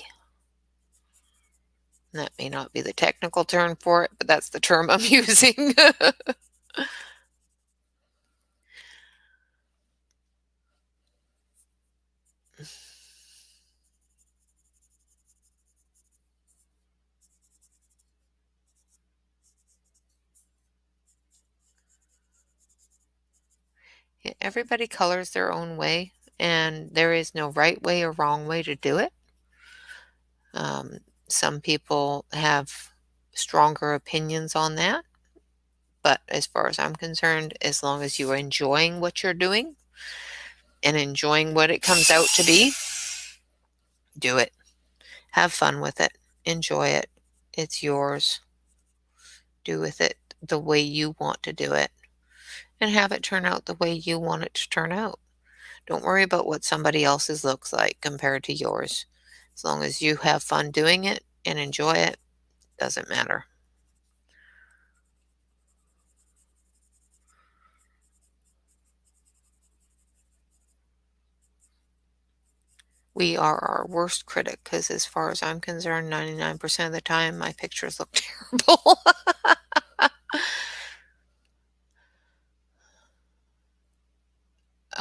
And that may not be the technical term for it, but that's the term I'm using. Yeah, everybody colors their own way, and there is no right way or wrong way to do it. Some people have stronger opinions on that, but as far as I'm concerned, as long as you're enjoying what you're doing and enjoying what it comes out to be, do it. Have fun with it. Enjoy it. It's yours. Do with it the way you want to do it, and have it turn out the way you want it to turn out. Don't worry about what somebody else's looks like compared to yours. As long as you have fun doing it and enjoy it, doesn't matter. We are our worst critic, because as far as I'm concerned, 99% of the time my pictures look terrible.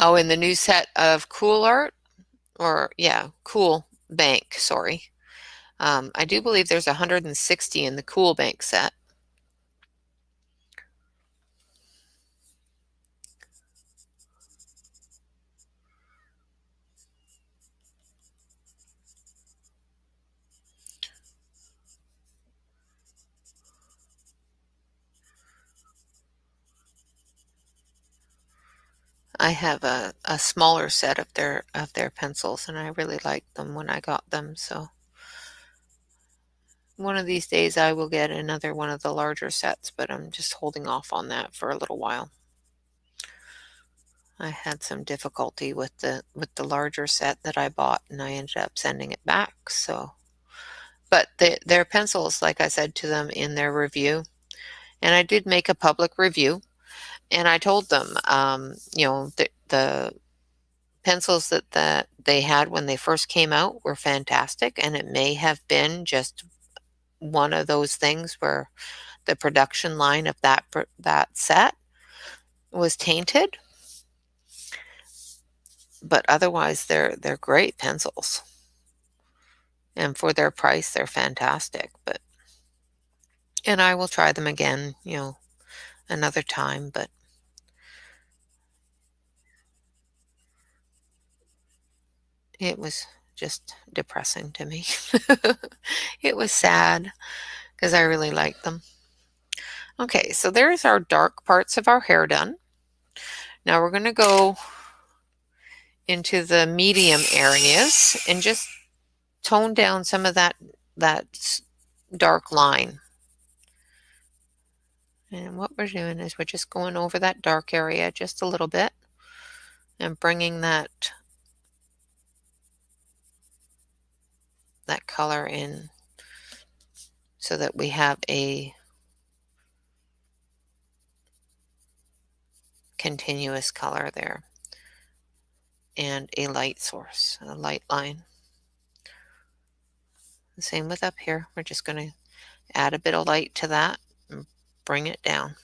Oh, in the new set of Cool Art, or yeah, Cool Bank, sorry. I do believe there's 160 in the Cool Bank set. I have a smaller set of their pencils, and I really liked them when I got them. So one of these days I will get another one of the larger sets, but I'm just holding off on that for a little while. I had some difficulty with the larger set that I bought, and I ended up sending it back. So, but their pencils, like I said to them in their review, and I did make a public review, and I told them, the pencils that they had when they first came out were fantastic, and it may have been just one of those things where the production line of that set was tainted, but otherwise they're great pencils, and for their price they're fantastic. And I will try them again, another time, but it was just depressing to me. It was sad because I really liked them. Okay, so there's our dark parts of our hair done. Now we're going to go into the medium areas and just tone down some of that dark line. And what we're doing is we're just going over that dark area just a little bit and bringing that color in so that we have a continuous color there. and a light source, a light line. The same with up here. We're just going to add a bit of light to that and bring it down.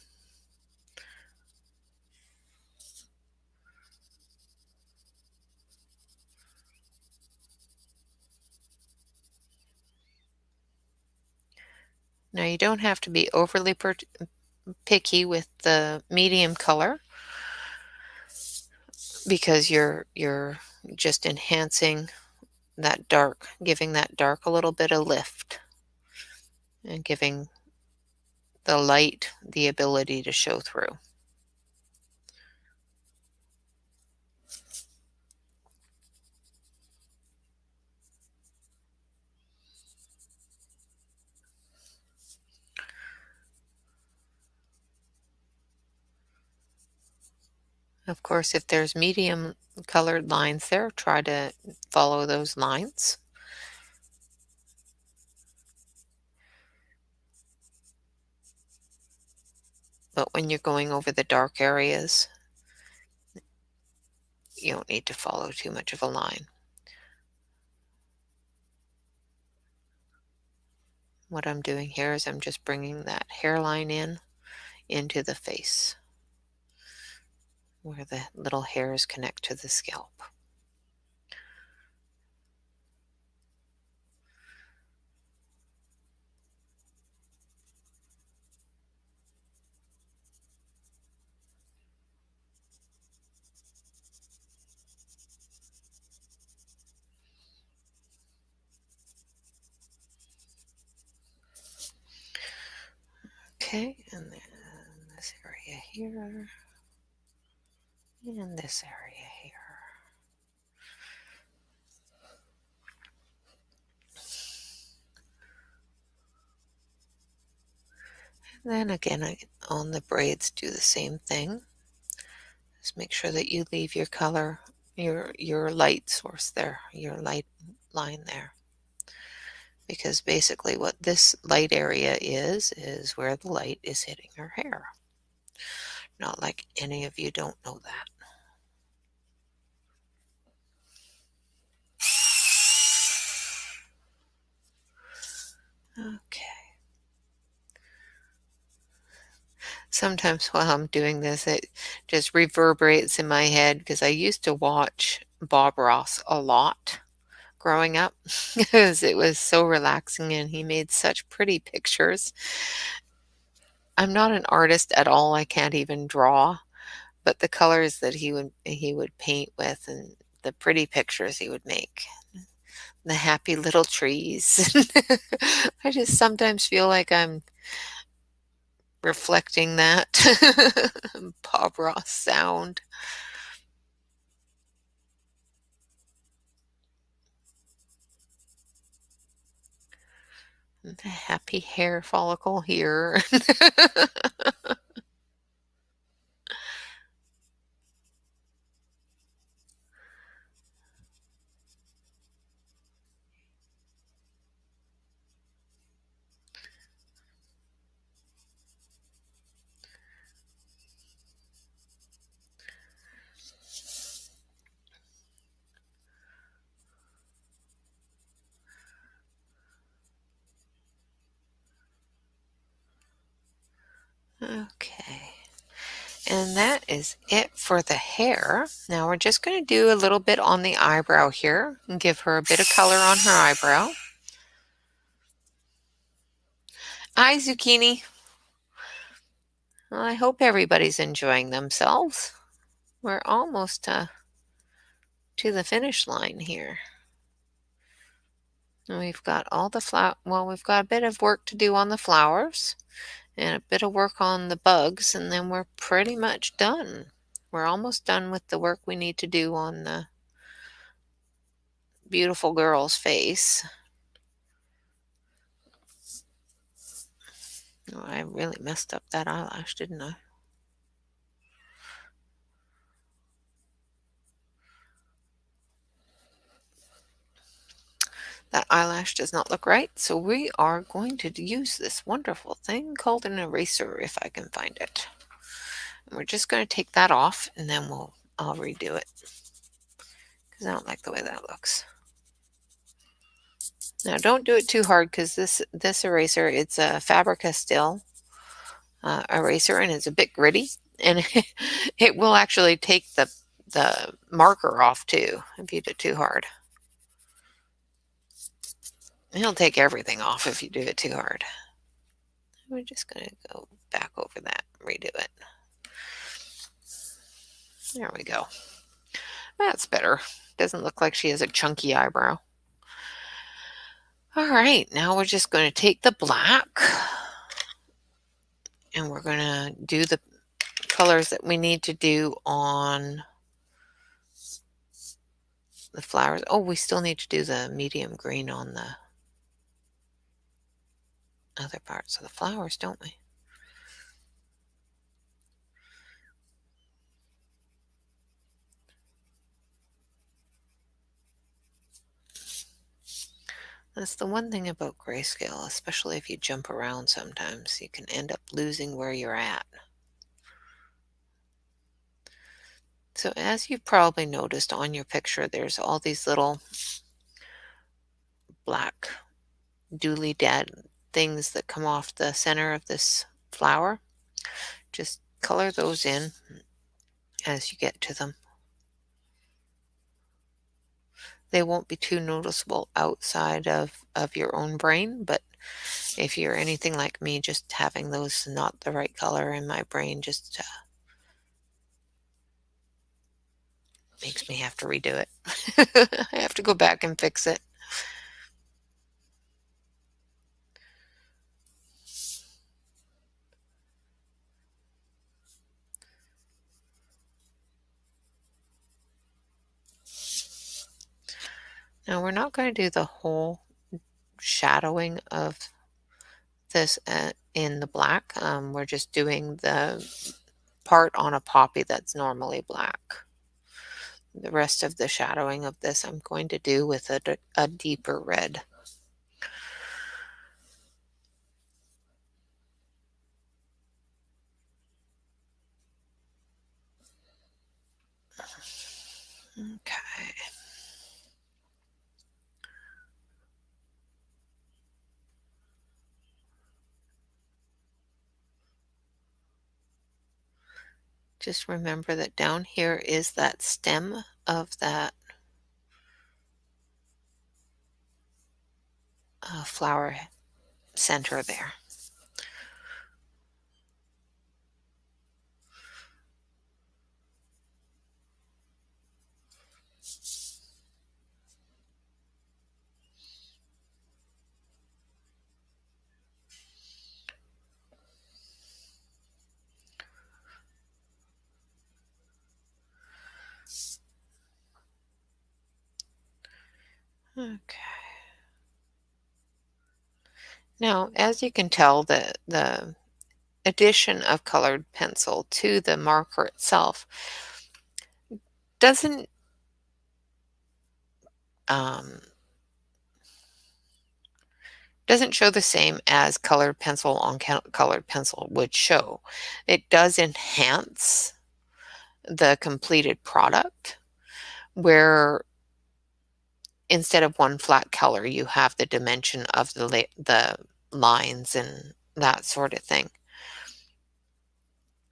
Now you don't have to be overly picky with the medium color, because you're just enhancing that dark, giving that dark a little bit of lift and giving the light the ability to show through. Of course, if there's medium colored lines there, try to follow those lines. But when you're going over the dark areas, you don't need to follow too much of a line. What I'm doing here is I'm just bringing that hairline into the face, where the little hairs connect to the scalp. Okay, and then this area here, and this area here. And then again, on the braids, do the same thing. Just make sure that you leave your color, your light source there, your light line there. Because basically what this light area is where the light is hitting her hair. Not like any of you don't know that. Okay. Sometimes while I'm doing this, it just reverberates in my head because I used to watch Bob Ross a lot growing up because it was so relaxing and he made such pretty pictures. I'm not an artist at all. I can't even draw, but the colors that he would paint with and the pretty pictures he would make, the happy little trees. I just sometimes feel like I'm reflecting that Bob Ross sound. The happy hair follicle here. Okay. And that is it for the hair. Now we're just going to do a little bit on the eyebrow here and give her a bit of color on her eyebrow. Hi, Zucchini. Well, I hope everybody's enjoying themselves. We're almost to the finish line here. And we've got all the we've got a bit of work to do on the flowers and a bit of work on the bugs, and then we're pretty much done. We're almost done with the work we need to do on the beautiful girl's face. Oh, I really messed up that eyelash, didn't I? That eyelash does not look right, so we are going to use this wonderful thing called an eraser, if I can find it. And we're just going to take that off, and then I'll redo it. because I don't like the way that looks. Now don't do it too hard, because this eraser, it's a Faber-Castell eraser, and it's a bit gritty, and it will actually take the marker off too if you do it too hard. It'll take everything off if you do it too hard. We're just going to go back over that, redo it. There we go. That's better. Doesn't look like she has a chunky eyebrow. All right, now we're just going to take the black, and we're going to do the colors that we need to do on the flowers. Oh, we still need to do the medium green on the other parts of the flowers, don't we? That's the one thing about grayscale, especially if you jump around sometimes. You can end up losing where you're at. So as you've probably noticed on your picture, there's all these little black dooley dad things that come off the center of this flower. Just color those in as you get to them. They won't be too noticeable outside of your own brain, but if you're anything like me, just having those not the right color in my brain just makes me have to redo it. I have to go back and fix it. Now we're not going to do the whole shadowing of this in the black. We're just doing the part on a poppy that's normally black. The rest of the shadowing of this I'm going to do with a deeper red. Okay. Just remember that down here is that stem of that flower center there. Okay. Now, as you can tell, the addition of colored pencil to the marker itself doesn't um, doesn't show the same as colored pencil on colored pencil would show. It does enhance the completed product, where instead of one flat color, you have the dimension of the lines and that sort of thing.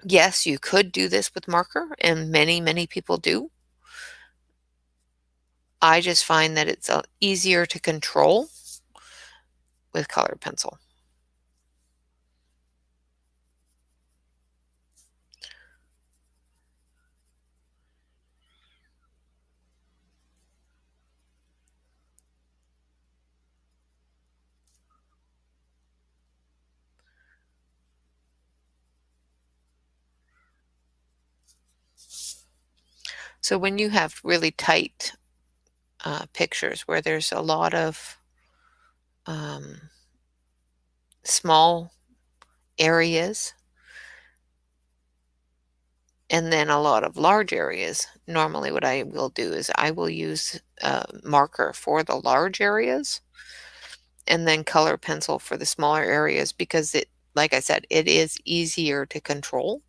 Yes, you could do this with marker, and many people do. I just find that it's easier to control with colored pencil. So when you have really tight pictures where there's a lot of small areas and then a lot of large areas, normally what I will do is I will use a marker for the large areas and then color pencil for the smaller areas, because it, like I said, it is easier to control.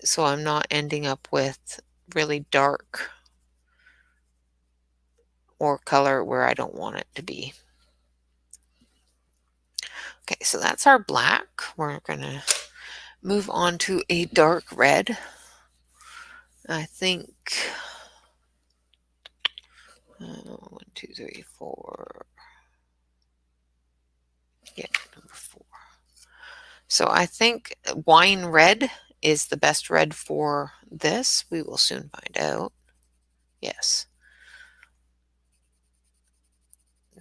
so I'm not ending up with really dark or color where I don't want it to be. Okay, so that's our black. We're going to move on to a dark red. I think 1, 2, 3, 4. Yeah, number 4. So I think wine red is the best red for this. We will soon find out. Yes.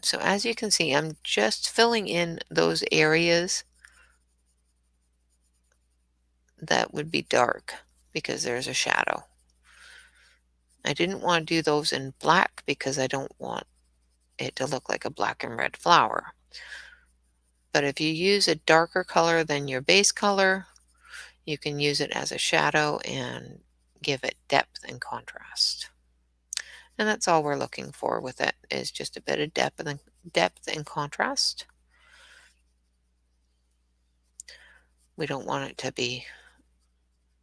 So as you can see, I'm just filling in those areas that would be dark because there's a shadow. I didn't want to do those in black because I don't want it to look like a black and red flower. But if you use a darker color than your base color, you can use it as a shadow and give it depth and contrast. And that's all we're looking for with it, is just a bit of depth and contrast. We don't want it to be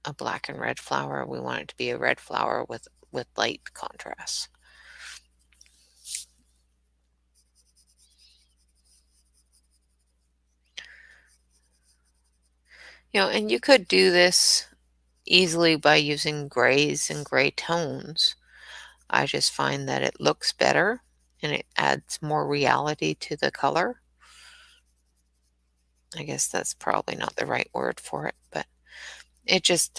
a black and red flower. We want it to be a red flower with light contrast. And you could do this easily by using grays and gray tones. I just find that it looks better and it adds more reality to the color. I guess that's probably not the right word for it, but it just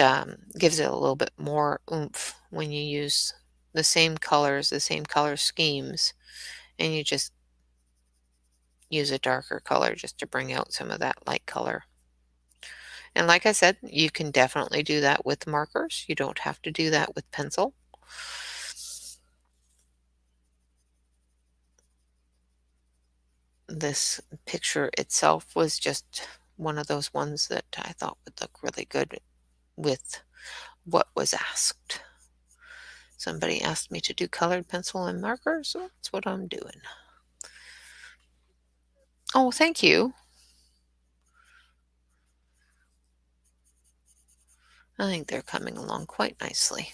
gives it a little bit more oomph when you use the same colors, the same color schemes, and you just use a darker color just to bring out some of that light color. And like I said, you can definitely do that with markers. You don't have to do that with pencil. This picture itself was just one of those ones that I thought would look really good with what was asked. Somebody asked me to do colored pencil and markers, so that's what I'm doing. Oh, thank you. I think they're coming along quite nicely.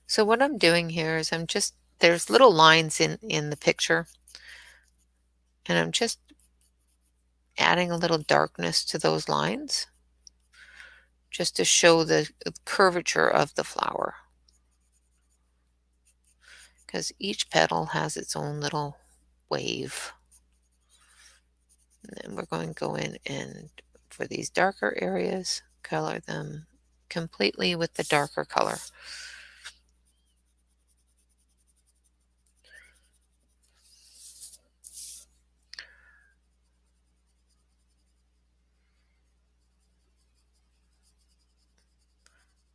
So what I'm doing here is there's little lines in the picture, and I'm just adding a little darkness to those lines just to show the curvature of the flower, because each petal has its own little wave. And then we're going to go in and for these darker areas, color them completely with the darker color.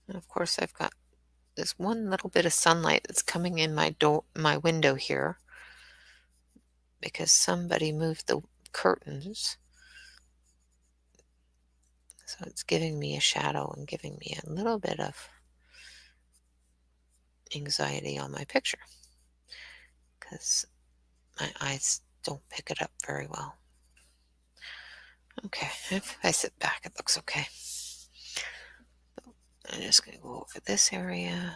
And of course, I've got this one little bit of sunlight that's coming in my window here because somebody moved the curtains. So it's giving me a shadow and giving me a little bit of anxiety on my picture because my eyes don't pick it up very well. Okay, if I sit back, it looks okay. I'm just going to go over this area.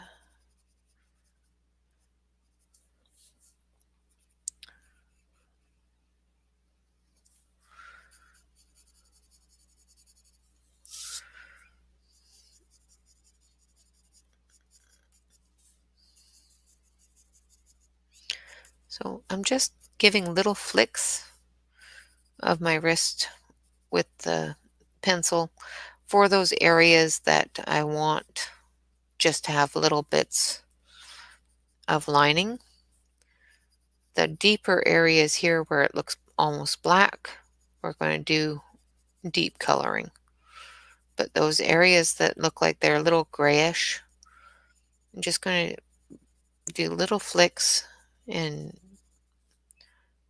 So I'm just giving little flicks of my wrist with the pencil for those areas that I want just to have little bits of lining. The deeper areas here where it looks almost black, we're going to do deep coloring. But those areas that look like they're a little grayish, I'm just going to do little flicks and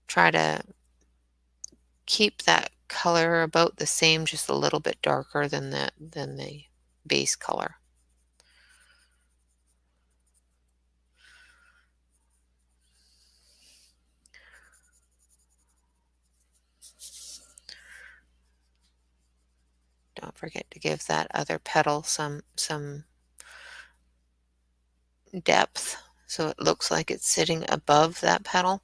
try to keep that color about the same, just a little bit darker than the base color. Don't forget to give that other petal some depth so it looks like it's sitting above that petal,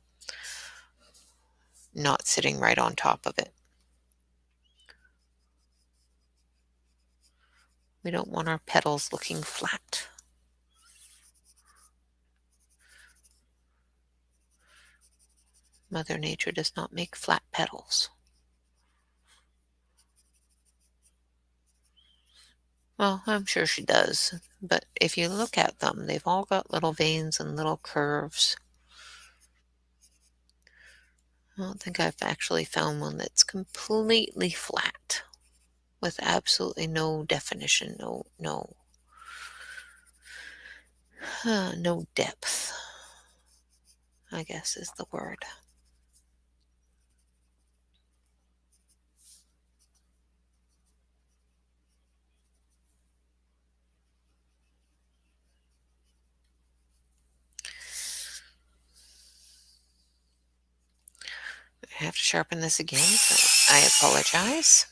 not sitting right on top of it. We don't want our petals looking flat. Mother Nature does not make flat petals. Well, I'm sure she does, but if you look at them, they've all got little veins and little curves. I don't think I've actually found one that's completely flat with absolutely no definition, no depth, I guess is the word. I have to sharpen this again, so I apologize.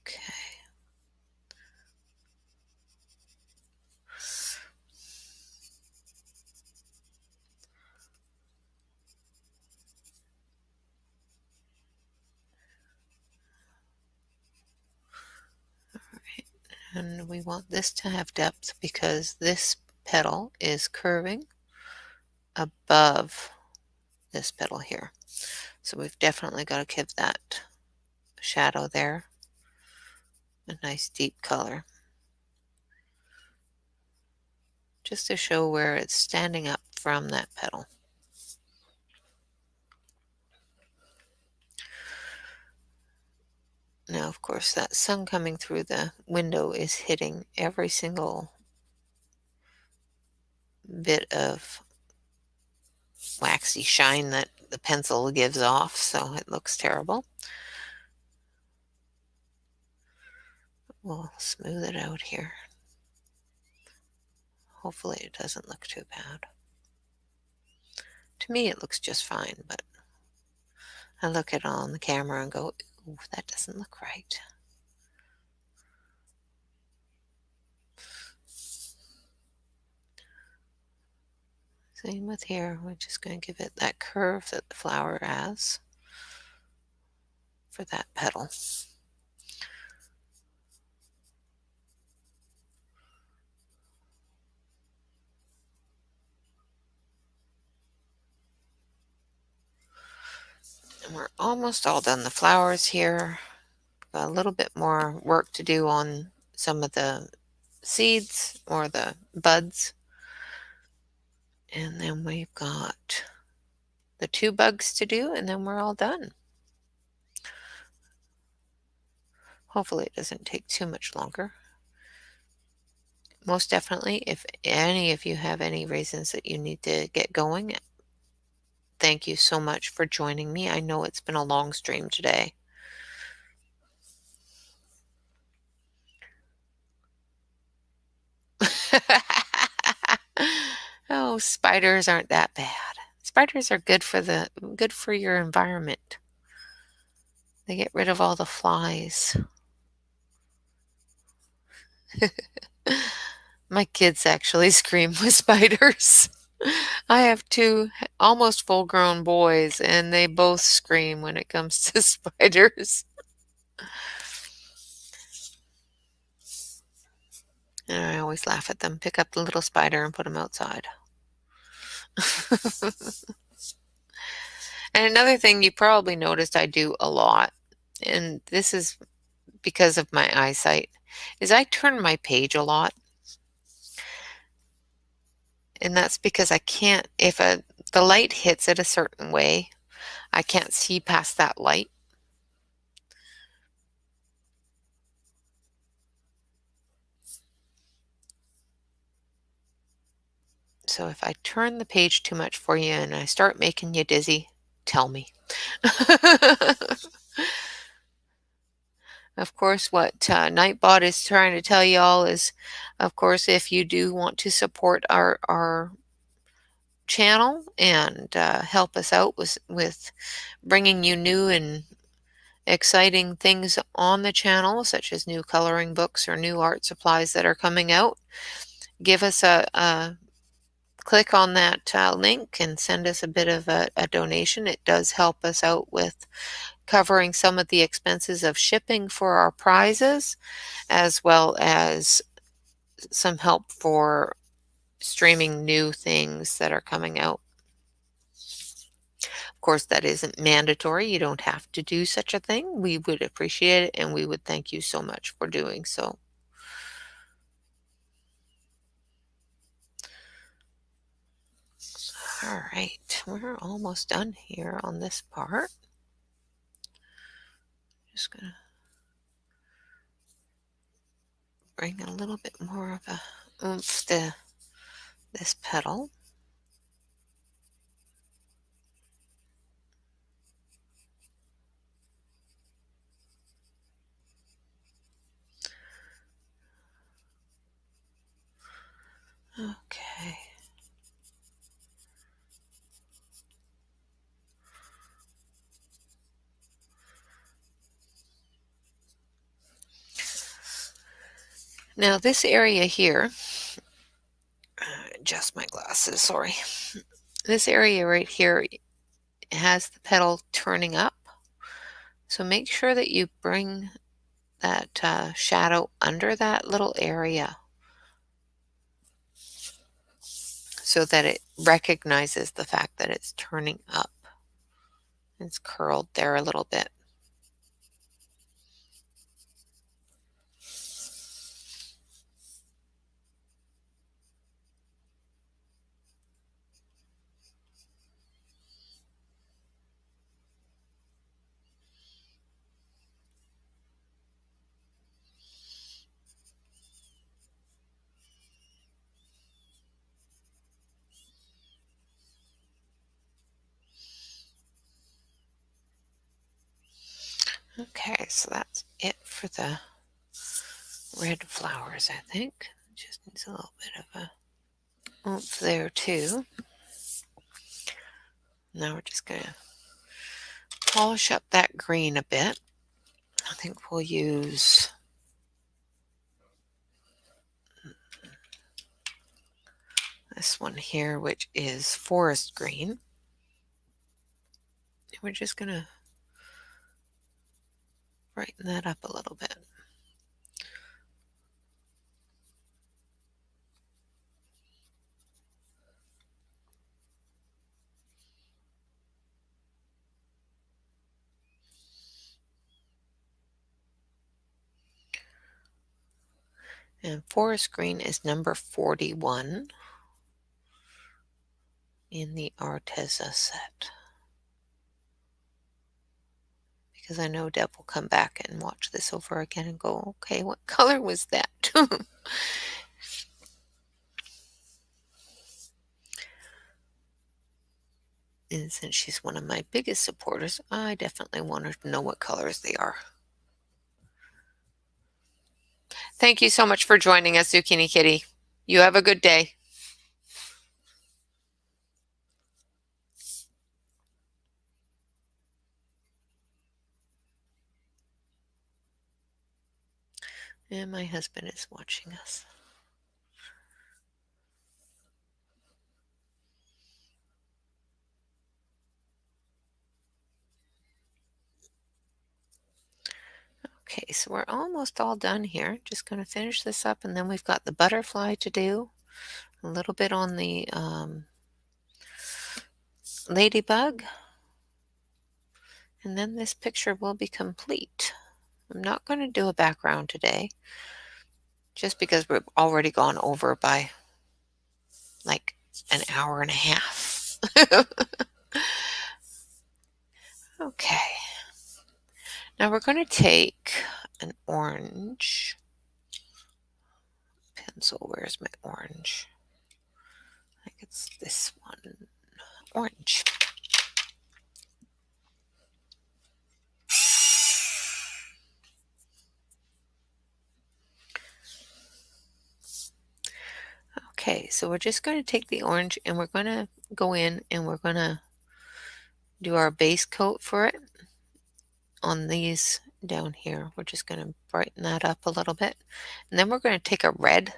Okay. And we want this to have depth because this petal is curving above this petal here. So we've definitely got to give that shadow there a nice deep color, just to show where it's standing up from that petal. Now, of course, that sun coming through the window is hitting every single bit of waxy shine that the pencil gives off, so it looks terrible. We'll smooth it out here. Hopefully it doesn't look too bad. To me, it looks just fine, but I look at it on the camera and go, ooh, that doesn't look right. Same with here. We're just going to give it that curve that the flower has for that petal. And we're almost all done the flowers here. Got a little bit more work to do on some of the seeds or the buds. And then we've got the 2 bugs to do, and then we're all done. Hopefully it doesn't take too much longer. Most definitely, if any of you have any reasons that you need to get going, thank you so much for joining me. I know it's been a long stream today. Oh, spiders aren't that bad. Spiders are good for your environment. They get rid of all the flies. My kids actually scream with spiders. I have 2 almost full-grown boys, and they both scream when it comes to spiders. And I always laugh at them. Pick up the little spider and put him outside. And another thing you probably noticed I do a lot, and this is because of my eyesight, is I turn my page a lot. And that's because I can't, if the light hits it a certain way, I can't see past that light. So if I turn the page too much for you and I start making you dizzy, tell me. Of course, what Nightbot is trying to tell you all is, of course, if you do want to support our channel and help us out with bringing you new and exciting things on the channel, such as new coloring books or new art supplies that are coming out, give us a click on that link and send us a bit of a donation. It does help us out with covering some of the expenses of shipping for our prizes, as well as some help for streaming new things that are coming out. Of course, that isn't mandatory. You don't have to do such a thing. We would appreciate it, and we would thank you so much for doing so. All right, we're almost done here on this part. Just gonna bring a little bit more of a oomph to this petal. Okay. Now this area here, adjust my glasses, sorry. This area right here has the petal turning up. So make sure that you bring that shadow under that little area so that it recognizes the fact that it's turning up. It's curled there a little bit. Okay, so that's it for the red flowers, I think. Just needs a little bit of a oomph there too. Now we're just going to polish up that green a bit. I think we'll use this one here, which is forest green. We're just going to brighten that up a little bit. And forest green is number 41 in the Arteza set. Because I know Deb will come back and watch this over again and go, okay, what color was that? And since she's one of my biggest supporters, I definitely want her to know what colors they are. Thank you so much for joining us, Zucchini Kitty. You have a good day. And my husband is watching us. Okay, so we're almost all done here. Just going to finish this up, and then we've got the butterfly to do. A little bit on the ladybug. And then this picture will be complete. I'm not going to do a background today, just because we've already gone over by like an hour and a half. Okay. Now we're going to take an orange pencil. Where's my orange? I think it's this one. Orange. Okay, so we're just going to take the orange and we're going to go in and we're going to do our base coat for it on these down here. We're just going to brighten that up a little bit. And then we're going to take a red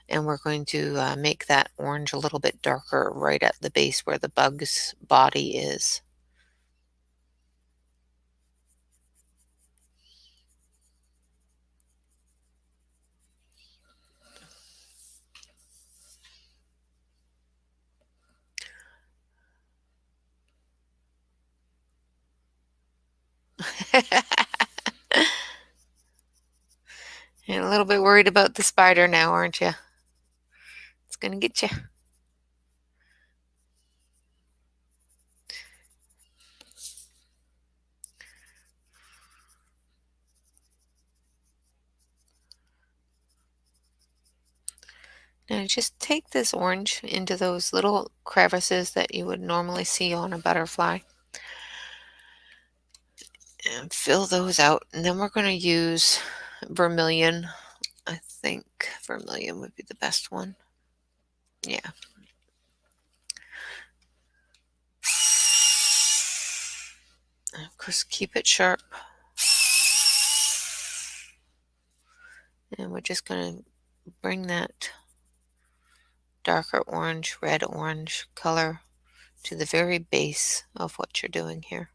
and we're going to make that orange a little bit darker right at the base where the bug's body is. You're a little bit worried about the spider now, aren't you? It's going to get you. Now just take this orange into those little crevices that you would normally see on a butterfly and fill those out. And then we're going to use vermilion. I think vermilion would be the best one. Yeah. And of course, keep it sharp. And we're just going to bring that darker orange, red orange color to the very base of what you're doing here.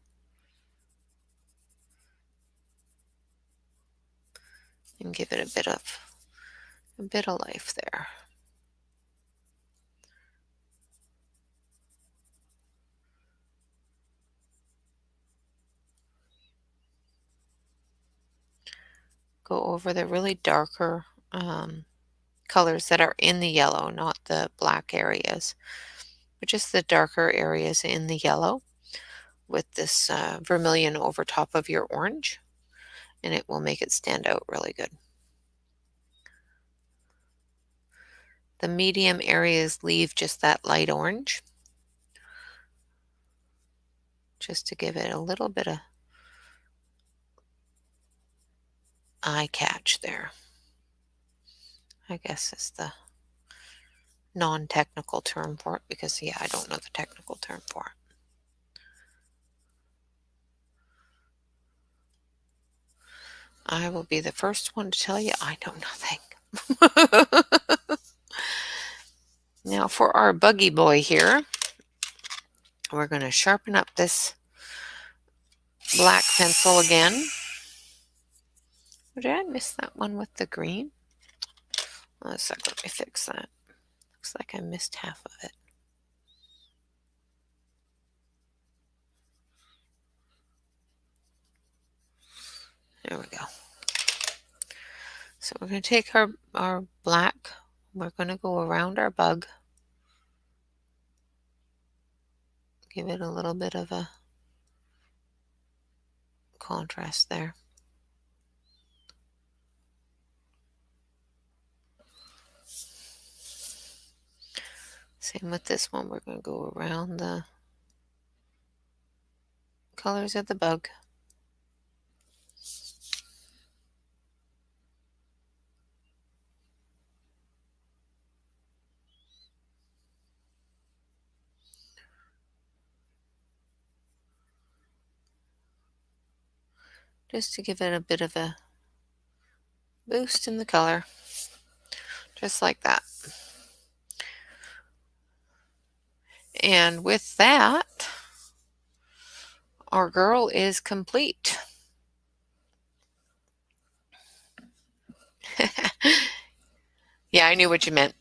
And give it a bit of life there. Go over the really darker colors that are in the yellow, not the black areas, but just the darker areas in the yellow with this vermilion over top of your orange, and it will make it stand out really good. The medium areas leave just that light orange, just to give it a little bit of eye catch there, I guess is the non-technical term for it, because yeah, I don't know the technical term for it. I will be the first one to tell you I know nothing. Now for our buggy boy here, we're going to sharpen up this black pencil again. Or did I miss that one with the green? Well, a second, let me fix that. Looks like I missed half of it. There we go. So we're going to take our black, we're going to go around our bug. Give it a little bit of a contrast there. Same with this one, we're going to go around the colors of the bug. Just to give it a bit of a boost in the color. Just like that. And with that, our girl is complete. Yeah, I knew what you meant.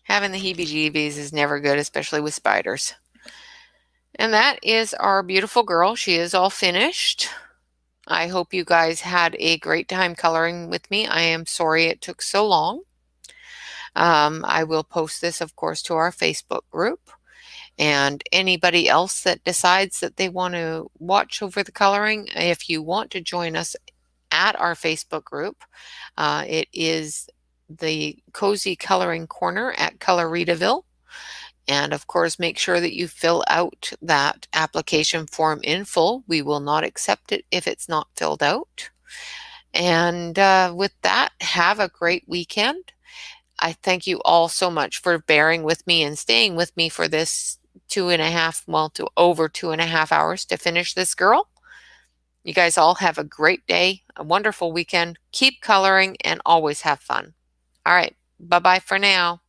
Having the heebie-jeebies is never good, especially with spiders. And that is our beautiful girl. She is all finished. I hope you guys had a great time coloring with me. I am sorry it took so long. I will post this, of course, to our Facebook group. And anybody else that decides that they want to watch over the coloring, if you want to join us at our Facebook group, it is the Cozy Coloring Corner at Color Readaville. And of course, make sure that you fill out that application form in full. We will not accept it if it's not filled out. And with that, have a great weekend. I thank you all so much for bearing with me and staying with me for this 2.5, well, to over 2.5 hours to finish this girl. You guys all have a great day, a wonderful weekend. Keep coloring and always have fun. All right. Bye-bye for now.